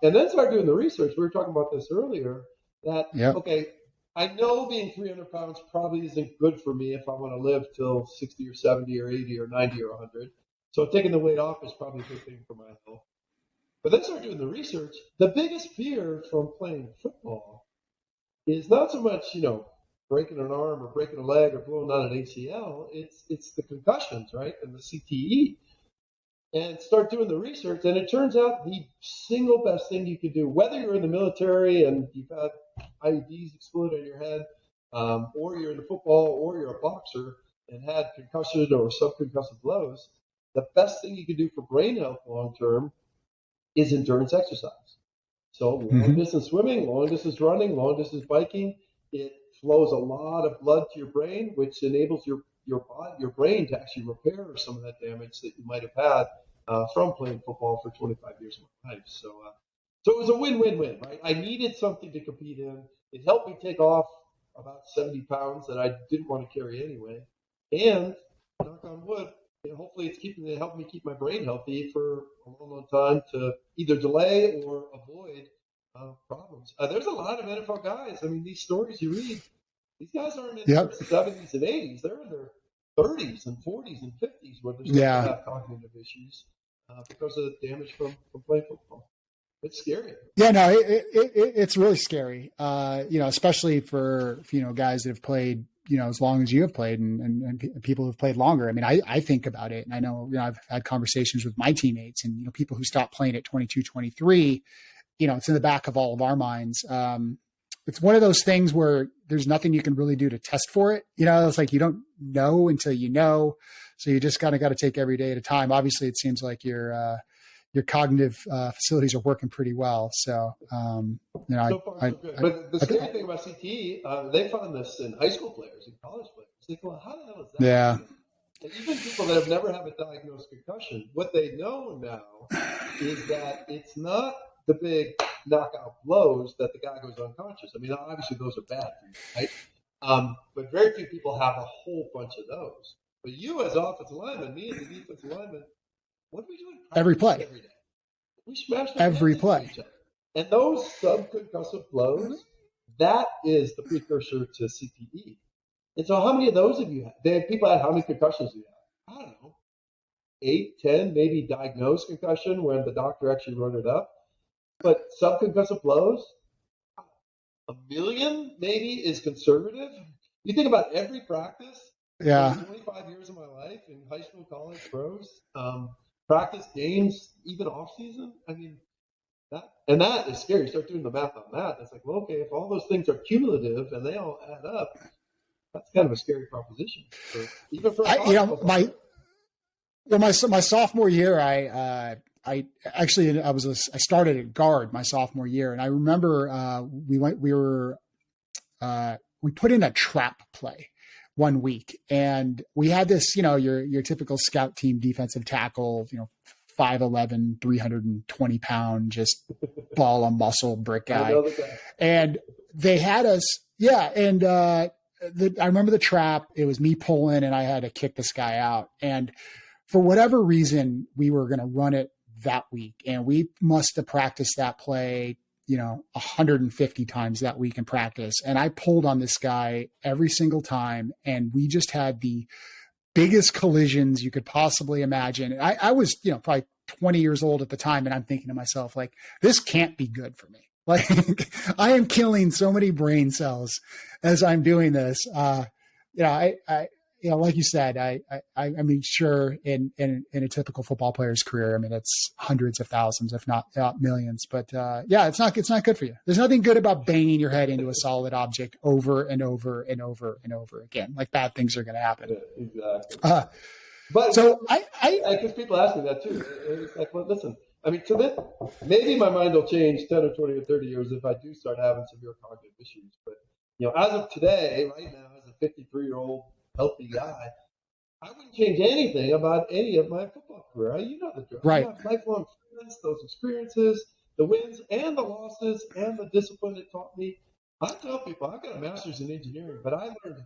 B: And then started doing the research. We were talking about this earlier, that, okay, I know being 300 pounds probably isn't good for me if I want to live till 60 or 70 or 80 or 90 or 100. So taking the weight off is probably a good thing for my health. But then start doing the research. The biggest fear from playing football is not so much, breaking an arm or breaking a leg or blowing out an ACL. It's the concussions, right, and the CTE. And start doing the research, and it turns out the single best thing you can do, whether you're in the military and you've had IEDs explode on your head, or you're in the football, or you're a boxer and had concussion or subconcussive blows, the best thing you can do for brain health long term is endurance exercise. So long distance swimming, long distance running, long distance biking, it flows a lot of blood to your brain, which enables your body, your brain to actually repair some of that damage that you might have had from playing football for 25 years of my life. So it was a win-win-win, right? I needed something to compete in. It helped me take off about 70 pounds that I didn't want to carry anyway. And knock on wood, hopefully it helped me keep my brain healthy for a long, long time to either delay or avoid problems. There's a lot of NFL guys. These stories you read, these guys aren't in their 70s and 80s. They're in their 30s and 40s and 50s where they're still have cognitive issues because of the damage from playing football. It's scary.
A: Yeah, no, it's really scary. Especially for guys that have played as long as you have played and people who've played longer. I mean, I think about it, and I know, I've had conversations with my teammates and, people who stopped playing at 22, 23, it's in the back of all of our minds. It's one of those things where there's nothing you can really do to test for it. It's like, you don't know until you know. So you just got to take every day at a time. Obviously it seems like your cognitive facilities are working pretty well. So,
B: so far, so good. But the scary thing about CTE, they found this in high school players and college players. They go, how the hell is that?
A: Yeah.
B: And even people that have never had a diagnosed concussion, what they know now is that it's not the big knockout blows that the guy goes unconscious. I mean, obviously those are bad for you, right? But very few people have a whole bunch of those. But you as offensive lineman, me as a defensive lineman, what are we doing?
A: Every play.
B: Every day. We smash
A: every play.
B: And those subconcussive blows, that is the precursor to CTE. And so how many of those have you had? People had how many concussions do you have? I don't know. 8, 10, maybe diagnosed concussion when the doctor actually wrote it up. But subconcussive blows, 1 million maybe is conservative. You think about every practice.
A: Yeah.
B: 25 years of my life in high school, college, pros, practice games, even off season. I mean, that is scary. You start doing the math on that. It's like, well, okay, if all those things are cumulative and they all add up, that's kind of a scary proposition. Even for
A: my sophomore year, I started at guard my sophomore year, and I remember we put in a trap play one week, and we had this, your typical scout team defensive tackle, 5'11", 320 pound, just ball of muscle brick guy. And they had us. Yeah. And, I remember the trap, it was me pulling and I had to kick this guy out. And for whatever reason, we were going to run it that week, and we must have practiced that play, 150 times that week in practice. And I pulled on this guy every single time, and we just had the biggest collisions you could possibly imagine. I was, probably 20 years old at the time, and I'm thinking to myself, like, this can't be good for me. Like, I am killing so many brain cells as I'm doing this. Like you said, I mean, sure, in a typical football player's career, I mean, it's hundreds of thousands, if not millions. But it's not good for you. There's nothing good about banging your head into a solid object over and over and over and over again. Like, bad things are going to happen.
B: Yeah, exactly. But
A: so
B: because people ask me that too. It's like, well, listen. I mean, maybe my mind will change 10 or 20 or 30 years if I do start having severe cognitive issues. But as of today, right now, as a 53-year-old healthy guy, I wouldn't change anything about any of my football career. You know the drill.
A: Right.
B: I have lifelong friends, those experiences, the wins and the losses and the discipline it taught me. I tell people I've got a master's in engineering, but I learned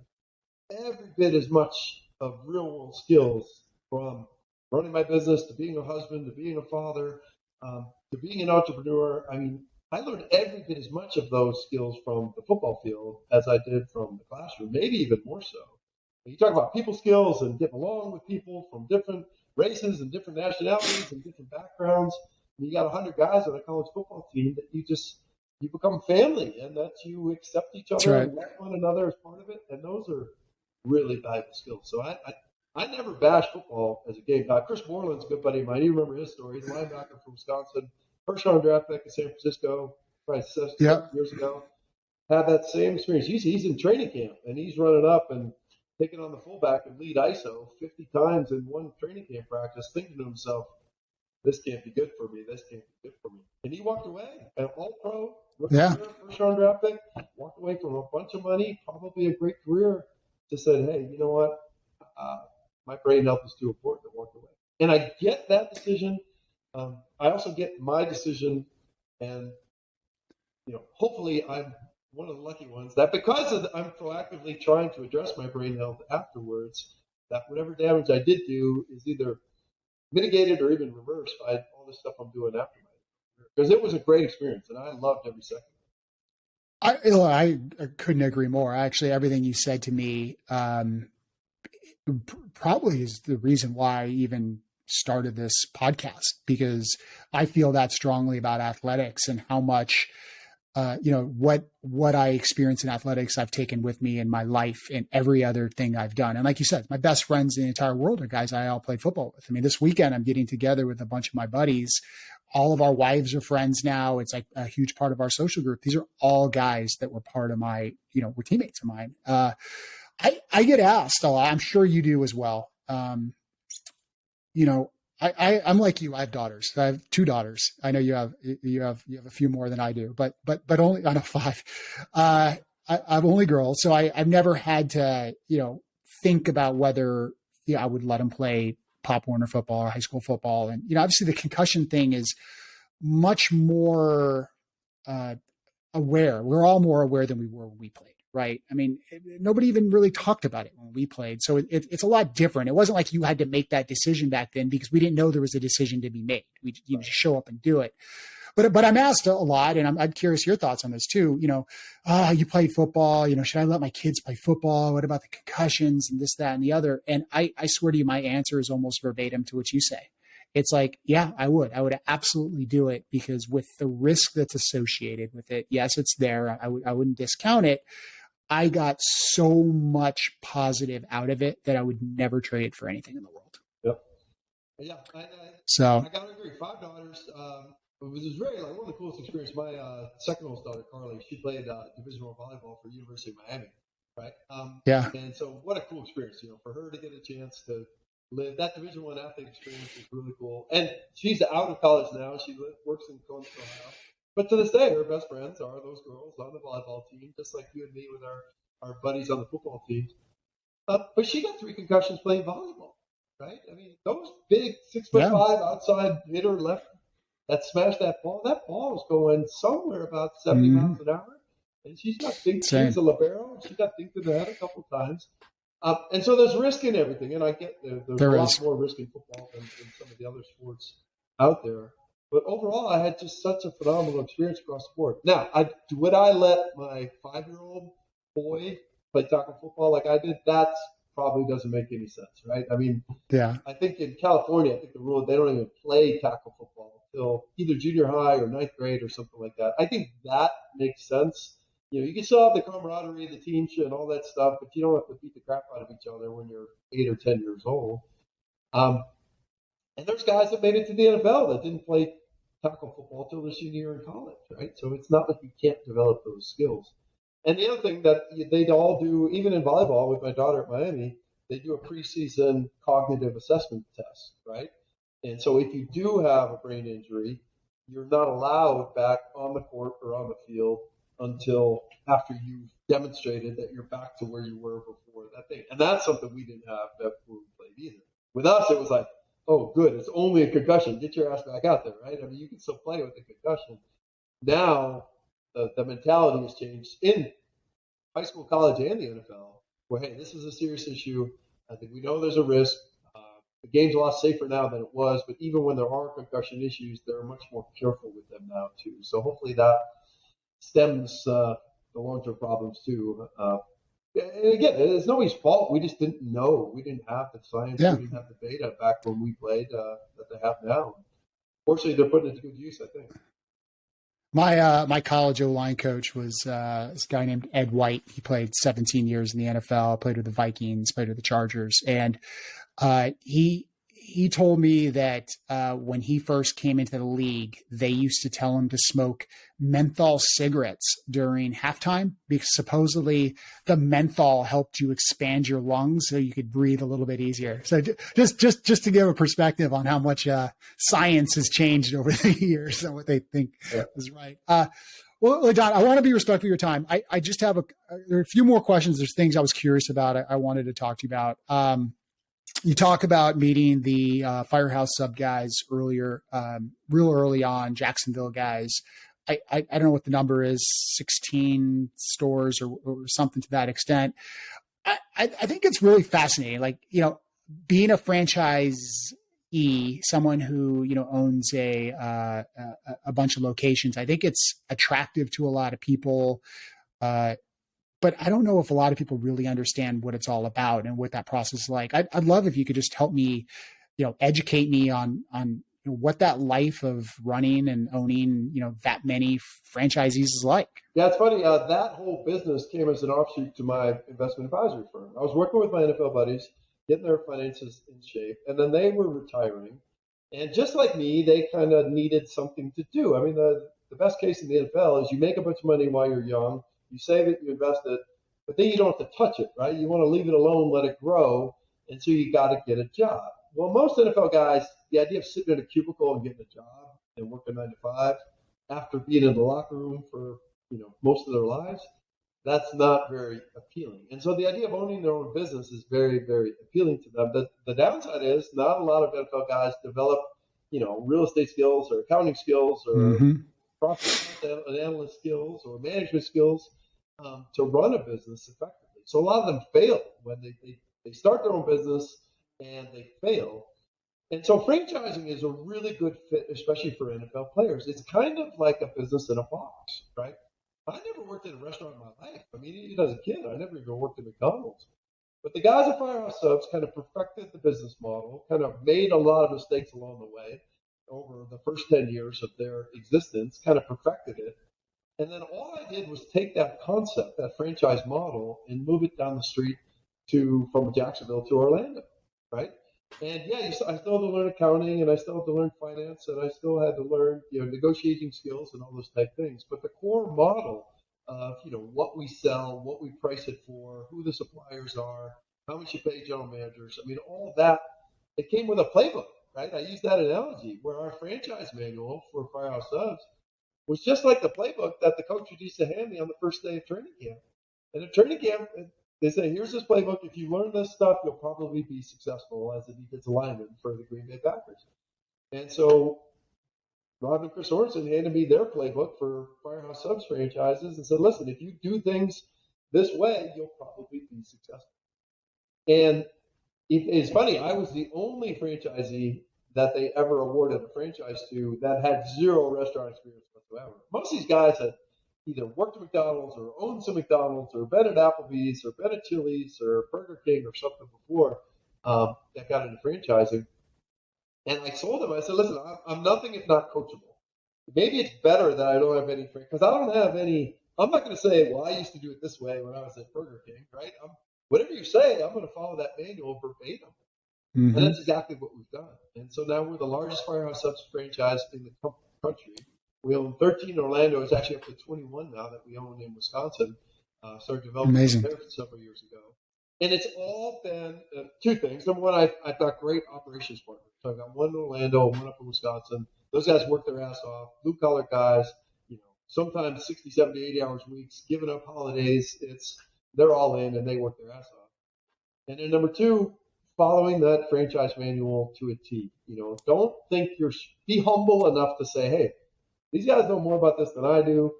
B: every bit as much of real world skills, from running my business to being a husband to being a father to being an entrepreneur. I mean, I learned every bit as much of those skills from the football field as I did from the classroom, maybe even more so. You talk about people skills and getting along with people from different races and different nationalities and different backgrounds. And you got 100 guys on a college football team that you become family, and that you accept each other and love one another as part of it. And those are really valuable skills. So I never bashed football as a game. Chris Moreland's a good buddy of mine. You remember his story. He's a linebacker from Wisconsin, first round draft pick in San Francisco, probably 7 years ago. Had that same experience. He's in training camp, and he's running up and taking on the fullback and lead ISO 50 times in one training camp practice, thinking to himself, this can't be good for me. This can't be good for me. And he walked away. An all-pro, first round draft pick, walked away from a bunch of money, probably a great career, just said, hey, you know what? My brain health is too important to walk away. And I get that decision. I also get my decision, and hopefully I'm one of the lucky ones that, because I'm proactively trying to address my brain health afterwards, that whatever damage I did do is either mitigated or even reversed by all the stuff I'm doing after my career. Because it was a great experience, and I loved every second.
A: I couldn't agree more. Actually, everything you said to me probably is the reason why I even started this podcast, because I feel that strongly about athletics and how much what I experience in athletics, I've taken with me in my life and every other thing I've done. And like you said, my best friends in the entire world are guys I all played football with. I mean, this weekend I'm getting together with a bunch of my buddies. All of our wives are friends now. It's like a huge part of our social group. These are all guys that were part of my, were teammates of mine. I get asked a lot. I'm sure you do as well. I'm like you. I have daughters. I have 2 daughters. I know you have a few more than I do, but only, I know 5. I've only girls. So I've never had to, think about whether, I would let them play Pop Warner football or high school football. And, obviously the concussion thing is much more, aware. We're all more aware than we were when we played. Right. I mean, nobody even really talked about it when we played. So it's a lot different. It wasn't like you had to make that decision back then because we didn't know there was a decision to be made. We just show up and do it. But I'm asked a lot, and I'm curious your thoughts on this too. You played football, should I let my kids play football? What about the concussions and this, that, and the other? And I swear to you, my answer is almost verbatim to what you say. It's like, yeah, I would absolutely do it because with the risk that's associated with it, yes, it's there. I wouldn't discount it. I got so much positive out of it that I would never trade it for anything in the world.
B: Yep. Yeah. I gotta agree. 5 daughters. It was really one of the coolest experiences. My second oldest daughter, Carly, she played Division I volleyball for University of Miami. Right.
A: Yeah.
B: And so what a cool experience, for her to get a chance to live that Division I athlete experience is really cool. And she's out of college now. She works in Columbus, Ohio. But to this day, her best friends are those girls on the volleyball team, just like you and me with our buddies on the football team. But she got 3 concussions playing volleyball, right? I mean, those big 6'5" outside hitter left that smashed that ball was going somewhere about 70 miles an hour. And she's got dinked. She's a libero, and she got dinked in the head a couple of times. And so there's risk in everything. And I get there's a lot more risk in football than some of the other sports out there. But overall, I had just such a phenomenal experience across the board. Now, would I let my 5-year-old boy play tackle football like I did? That probably doesn't make any sense, right? I mean,
A: yeah.
B: I think in California, the rule, they don't even play tackle football until either junior high or 9th grade or something like that. I think that makes sense. You can still have the camaraderie, the team and all that stuff, but you don't have to beat the crap out of each other when you're 8 or 10 years old. And there's guys that made it to the NFL that didn't play tackle football till their senior year in college, right? So it's not like you can't develop those skills. And the other thing that they all do, even in volleyball with my daughter at Miami, they do a preseason cognitive assessment test, right? And so if you do have a brain injury, you're not allowed back on the court or on the field until after you've demonstrated that you're back to where you were before that thing. And that's something we didn't have before we played either. With us, it was like, oh, good, it's only a concussion. Get your ass back out there, right? I mean, you can still play with a concussion. Now, the mentality has changed in high school, college, and the NFL, where, hey, this is a serious issue. I think we know there's a risk. The game's a lot safer now than it was, but even when there are concussion issues, they're much more careful with them now, too. So hopefully that stems the long-term problems, too. And again, it's nobody's fault. We just didn't know. We didn't have the science. We didn't have the data back when we played that they have now. Fortunately, they're putting it to good use, I think.
A: My college O-line coach was this guy named Ed White. He played 17 years in the NFL, played with the Vikings, played with the Chargers. And he told me that when he first came into the league, they used to tell him to smoke menthol cigarettes during halftime because supposedly the menthol helped you expand your lungs so you could breathe a little bit easier. So just to give a perspective on how much science has changed over the years and what they think is right. Well, Don, I want to be respectful of your time. I just have there are a few more questions. There's things I was curious about. I wanted to talk to you about. You talk about meeting the Firehouse Sub guys earlier, real early on, Jacksonville guys. I don't know what the number is, 16 stores or something to that extent. I think it's really fascinating. Like, being a franchisee, someone who, owns a bunch of locations, I think it's attractive to a lot of people. But I don't know if a lot of people really understand what it's all about and what that process is like. I'd love if you could just help me, educate me on what that life of running and owning, that many franchisees is like.
B: Yeah, it's funny. That whole business came as an offshoot to my investment advisory firm. I was working with my NFL buddies, getting their finances in shape, and then they were retiring. And just like me, they kind of needed something to do. I mean, the best case in the NFL is you make a bunch of money while you're young, you save it, you invest it, but then you don't have to touch it, right? You want to leave it alone, let it grow, and so you got to get a job. Well, most NFL guys, the idea of sitting in a cubicle and getting a job and working 9 to 5 after being in the locker room for most of their lives, that's not very appealing. And so the idea of owning their own business is very, very appealing to them. The downside is not a lot of NFL guys develop, real estate skills or accounting skills or profit analyst skills or management skills to run a business effectively. So a lot of them fail when they start their own business and they fail. And so franchising is a really good fit, especially for NFL players. It's kind of like a business in a box, right? I never worked in a restaurant in my life. I mean, even as a kid, I never even worked at McDonald's. But the guys at Firehouse Subs kind of perfected the business model, kind of made a lot of mistakes along the way over the first 10 years of their existence, kind of perfected it. And then all I did was take that concept, that franchise model, and move it down the street from Jacksonville to Orlando, right? And yeah, I still had to learn accounting, and I still had to learn finance, and I still had to learn, negotiating skills and all those type things. But the core model of, what we sell, what we price it for, who the suppliers are, how much you pay general managers. I mean, all that, it came with a playbook, right? I use that analogy where our franchise manual for Firehouse Subs was just like the playbook that the coaches used to hand me on the first day of training camp. And at training camp, they say, here's this playbook. If you learn this stuff, you'll probably be successful as a defensive lineman for the Green Bay Packers. And so Rob and Chris Ornstein handed me their playbook for Firehouse Subs franchises and said, listen, if you do things this way, you'll probably be successful. And it's funny, I was the only franchisee that they ever awarded a franchise to that had zero restaurant experience whatsoever. Most of these guys had either worked at McDonald's or owned some McDonald's or been at Applebee's or been at Chili's or Burger King or something before that got into franchising. And I told them, I said, listen, I'm nothing if not coachable. Maybe it's better that I don't have any, because I don't have any, I'm not going to say, well, I used to do it this way when I was at Burger King, right? Whatever you say, I'm going to follow that manual verbatim. Mm-hmm. And that's exactly what we've done. And so now we're the largest Firehouse Subs franchise in the country. We own 13 in Orlando. It's actually up to 21 now that we own in Wisconsin. Started developing there several years ago. And it's all been two things. Number one, I've got great operations partners. So I've got one in Orlando, one up in Wisconsin. Those guys work their ass off. Blue-collar guys, sometimes 60, 70, 80 hours weeks, giving up holidays. They're all in, and they work their ass off. And then number two, following that franchise manual to a T. Don't think be humble enough to say, hey, these guys know more about this than I do.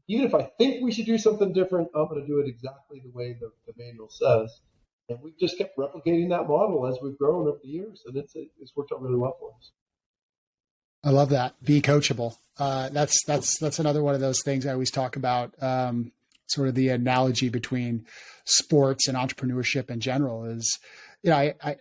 B: Even if I think we should do something different, I'm going to do it exactly the way the manual says. And we've just kept replicating that model as we've grown over the years, and it's worked out really well for us.
A: I love that. Be coachable. That's another one of those things I always talk about. Sort of the analogy between sports and entrepreneurship in general is, I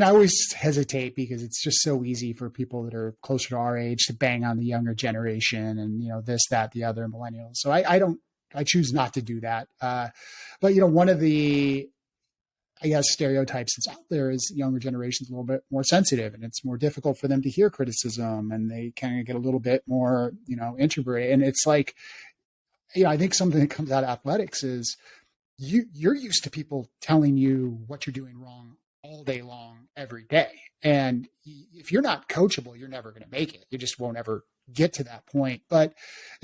A: always hesitate because it's just so easy for people that are closer to our age to bang on the younger generation and, this, that, the other, millennials. So I choose not to do that. But one of the, I guess, stereotypes that's out there is younger generations a little bit more sensitive, and it's more difficult for them to hear criticism, and they kind of get a little bit more, introverted. And it's like, I think something that comes out of athletics is you're used to people telling you what you're doing wrong all day long, every day. And if you're not coachable, you're never going to make it. You just won't ever get to that point. But,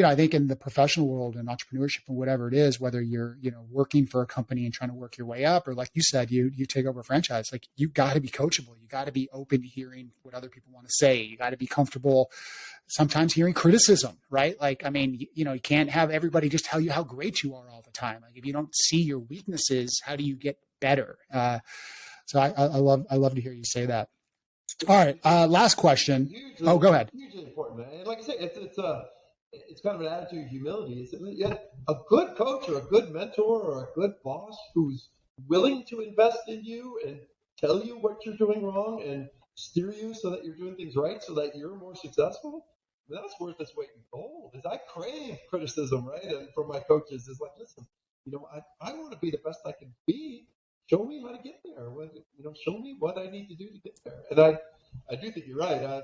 A: I think in the professional world and entrepreneurship and whatever it is, whether you're, working for a company and trying to work your way up, or like you said, you take over a franchise, like you got to be coachable. You got to be open to hearing what other people want to say. You got to be comfortable sometimes hearing criticism, right? Like, I mean, you can't have everybody just tell you how great you are all the time. Like if you don't see your weaknesses, how do you get better? So I love to hear you say that. All right. Last question. Go ahead.
B: Hugely important, man. And like I said, it's kind of an attitude of humility. A good coach or a good mentor or a good boss who's willing to invest in you and tell you what you're doing wrong and steer you so that you're doing things right, so that you're more successful, that's worth its weight in gold. Is I crave criticism, right? And from my coaches, is like, listen, I want to be the best I can be. Show me how to get there. Show me what I need to do to get there. And I do think you're right.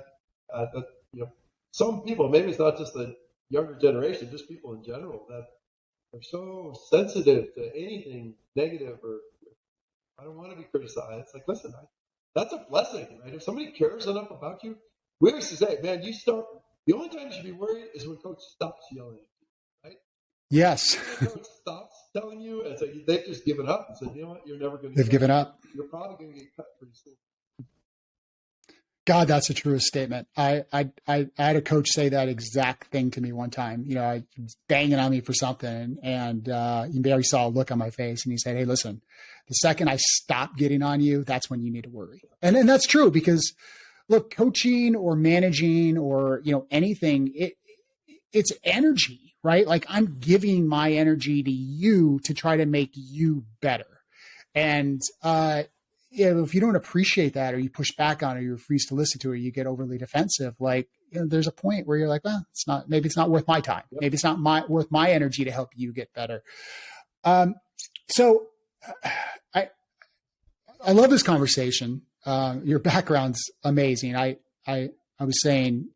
B: Some people, maybe it's not just the younger generation, just people in general, that are so sensitive to anything negative, or I don't want to be criticized. It's like, listen, that's a blessing, right? If somebody cares enough about you, we used to say, man, the only time you should be worried is when coach stops yelling at you, right?
A: Yes.
B: When coach stops telling you, and so they've just given up and said, you know what, you're never going to.
A: They've given up.
B: You're probably going to get cut pretty soon.
A: God, that's the truest statement. I had a coach say that exact thing to me one time. I was banging on me for something, and you barely saw a look on my face, and he said, "Hey, listen, the second I stop getting on you, that's when you need to worry." And that's true, because look, coaching or managing or anything, it's energy, right? Like, I'm giving my energy to you to try to make you better, and if you don't appreciate that, or you push back on it, or you refuse to listen to it, you get overly defensive. Like, there's a point where you're like, well, maybe it's not worth my time. Yep. Maybe it's not worth my energy to help you get better. So I love this conversation. Your background's amazing. I was saying,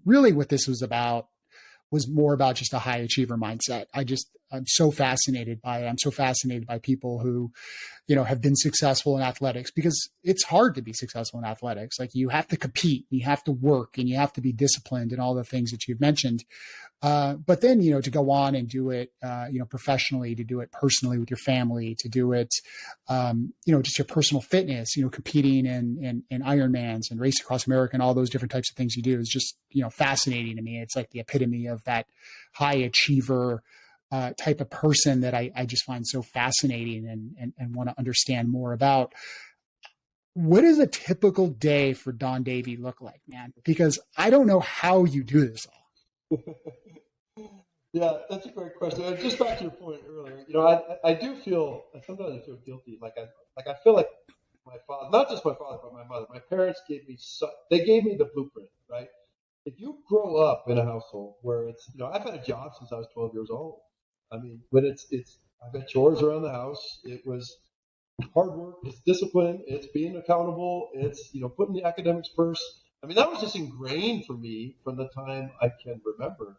A: really what this was more about just a high achiever mindset. I'm so fascinated by it. I'm so fascinated by people who, have been successful in athletics, because it's hard to be successful in athletics. Like, you have to compete, you have to work, and you have to be disciplined, and all the things that you've mentioned. But then, to go on and do it, professionally, to do it personally with your family, to do it, just your personal fitness, competing in Ironmans and Race Across America and all those different types of things you do is just, fascinating to me. It's like the epitome of that high achiever type of person that I just find so fascinating and want to understand more about. What does a typical day for Don Davey look like, man? Because I don't know how you do this all.
B: Yeah, that's a great question. Just back to your point earlier, I do feel, sometimes I feel guilty. I feel like my father, not just my father, but my mother, my parents gave me the blueprint, right? If you grow up in a household where it's, I've had a job since I was 12 years old. I mean, but I've got chores around the house. It was hard work. It's discipline. It's being accountable. It's, putting the academics first. I mean, that was just ingrained for me from the time I can remember.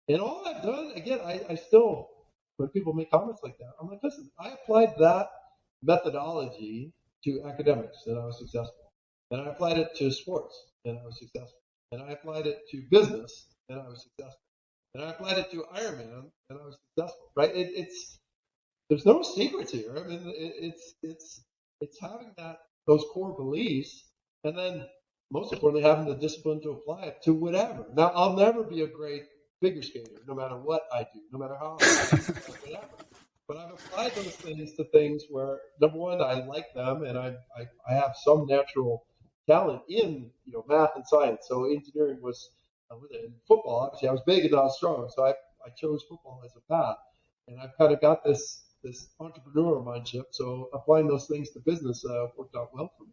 B: And all I've done, again, I still, when people make comments like that, I'm like, listen, I applied that methodology to academics, and I was successful. And I applied it to sports, and I was successful. And I applied it to business, and I was successful. And I applied it to Ironman, and I was successful. Right? There's no secrets here. I mean, it's having those core beliefs, and then most importantly, having the discipline to apply it to whatever. Now, I'll never be a great figure skater, no matter what I do, no matter how I do, whatever. But I've applied those things to things where, number one, I like them, and I have some natural talent in math and science. So engineering was in football. Obviously, I was big and not strong, so I chose football as a path. And I've kind of got this entrepreneurial mindset. So applying those things to business worked out well for me.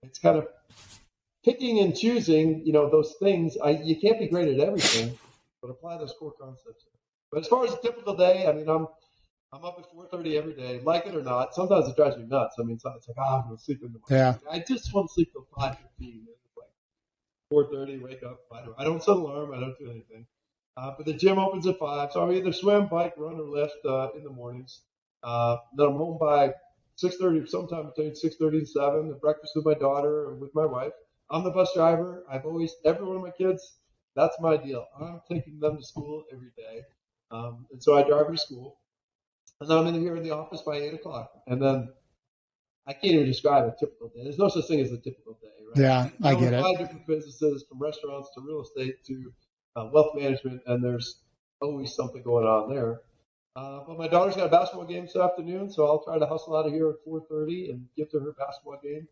B: It's kind of picking and choosing, those things. You can't be great at everything, but apply those core concepts. But as far as a typical day, I mean, I'm up at 4:30 every day, like it or not. Sometimes it drives me nuts. I mean, it's like, I'm going to sleep in the morning. Yeah. I just want to sleep till 5:15. It's like 4:30, wake up. I don't set an alarm. I don't do anything. But the gym opens at 5, so I either swim, bike, run, or lift in the mornings. Then I'm home by 6:30, sometime between 6:30 and 7. The breakfast with my daughter and with my wife. I'm the bus driver. Every one of my kids, that's my deal. I'm taking them to school every day. And so I drive them to school. And then I'm here in the office by 8 o'clock. And then I can't even describe a typical day. There's no such thing as a typical day, right?
A: Yeah, I get it.
B: 5 different businesses, from restaurants to real estate to wealth management, and there's always something going on there. But my daughter's got a basketball game this afternoon, so I'll try to hustle out of here at 4:30 and get to her basketball game.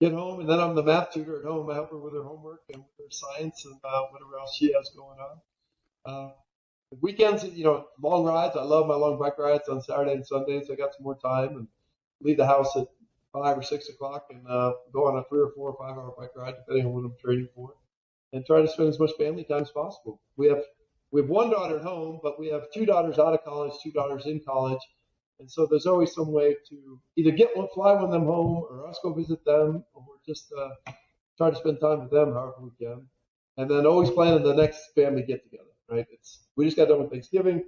B: Get home, and then I'm the math tutor at home. I help her with her homework and with her science and whatever else she has going on. Weekends, long rides. I love my long bike rides on Saturday and Sundays. I got some more time and leave the house at 5 or 6 o'clock and go on a 3 or 4 or 5 hour bike ride, depending on what I'm training for, and try to spend as much family time as possible. We have one daughter at home, but we have 2 daughters out of college, 2 daughters in college. And so there's always some way to either fly one of them home, or us go visit them, or just try to spend time with them however we can. And then always planning the next family get together, right? We just got done with Thanksgiving.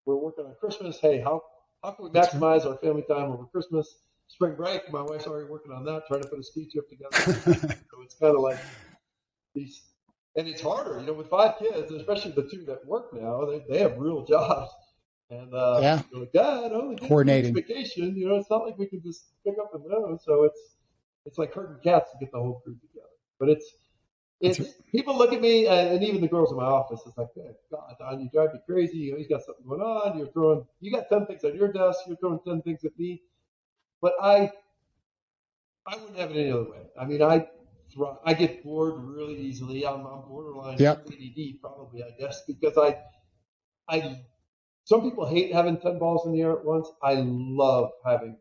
B: We're working on Christmas. Hey, how can we maximize our family time over Christmas? Spring break, my wife's already working on that, trying to put a ski trip together. So it's kind of like these, and it's harder, with 5 kids, especially the 2 that work now. They have real jobs. And you're like, Dad, only get
A: coordinating
B: vacation. It's not like we can just pick up and go. So it's like herding cats to get the whole crew together. But it's people look at me, and even the girls in my office. It's like, God, Don, you drive me crazy. He's got something going on. You got 10 things on your desk. You're throwing 10 things at me. But I wouldn't have it any other way. I mean, I get bored really easily. I'm borderline ADD probably, I guess, because I some people hate having 10 balls in the air at once. I love having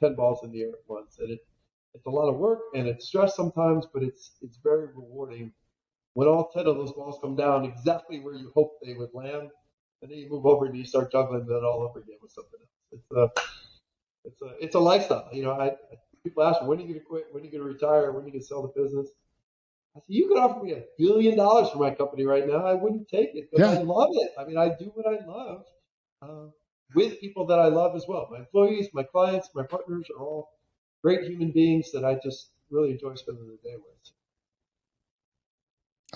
B: 10 balls in the air at once. And it's a lot of work and it's stress sometimes, but it's very rewarding when all 10 of those balls come down exactly where you hope they would land. And then you move over and you start juggling that all over again with something else. It's a lifestyle. People ask me, when are you going to quit? When are you going to retire? When are you going to sell the business? I said, you could offer me $1 billion for my company right now. I wouldn't take it because I love it. I mean, I do what I love with people that I love as well. My employees, my clients, my partners are all great human beings that I just really enjoy spending the day with.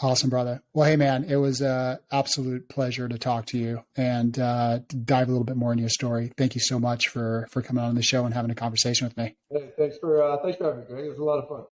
A: Awesome, brother. Well, hey, man, it was an absolute pleasure to talk to you and to dive a little bit more into your story. Thank you so much for coming on the show and having a conversation with me.
B: Hey, thanks for having me, Greg. It was a lot of fun.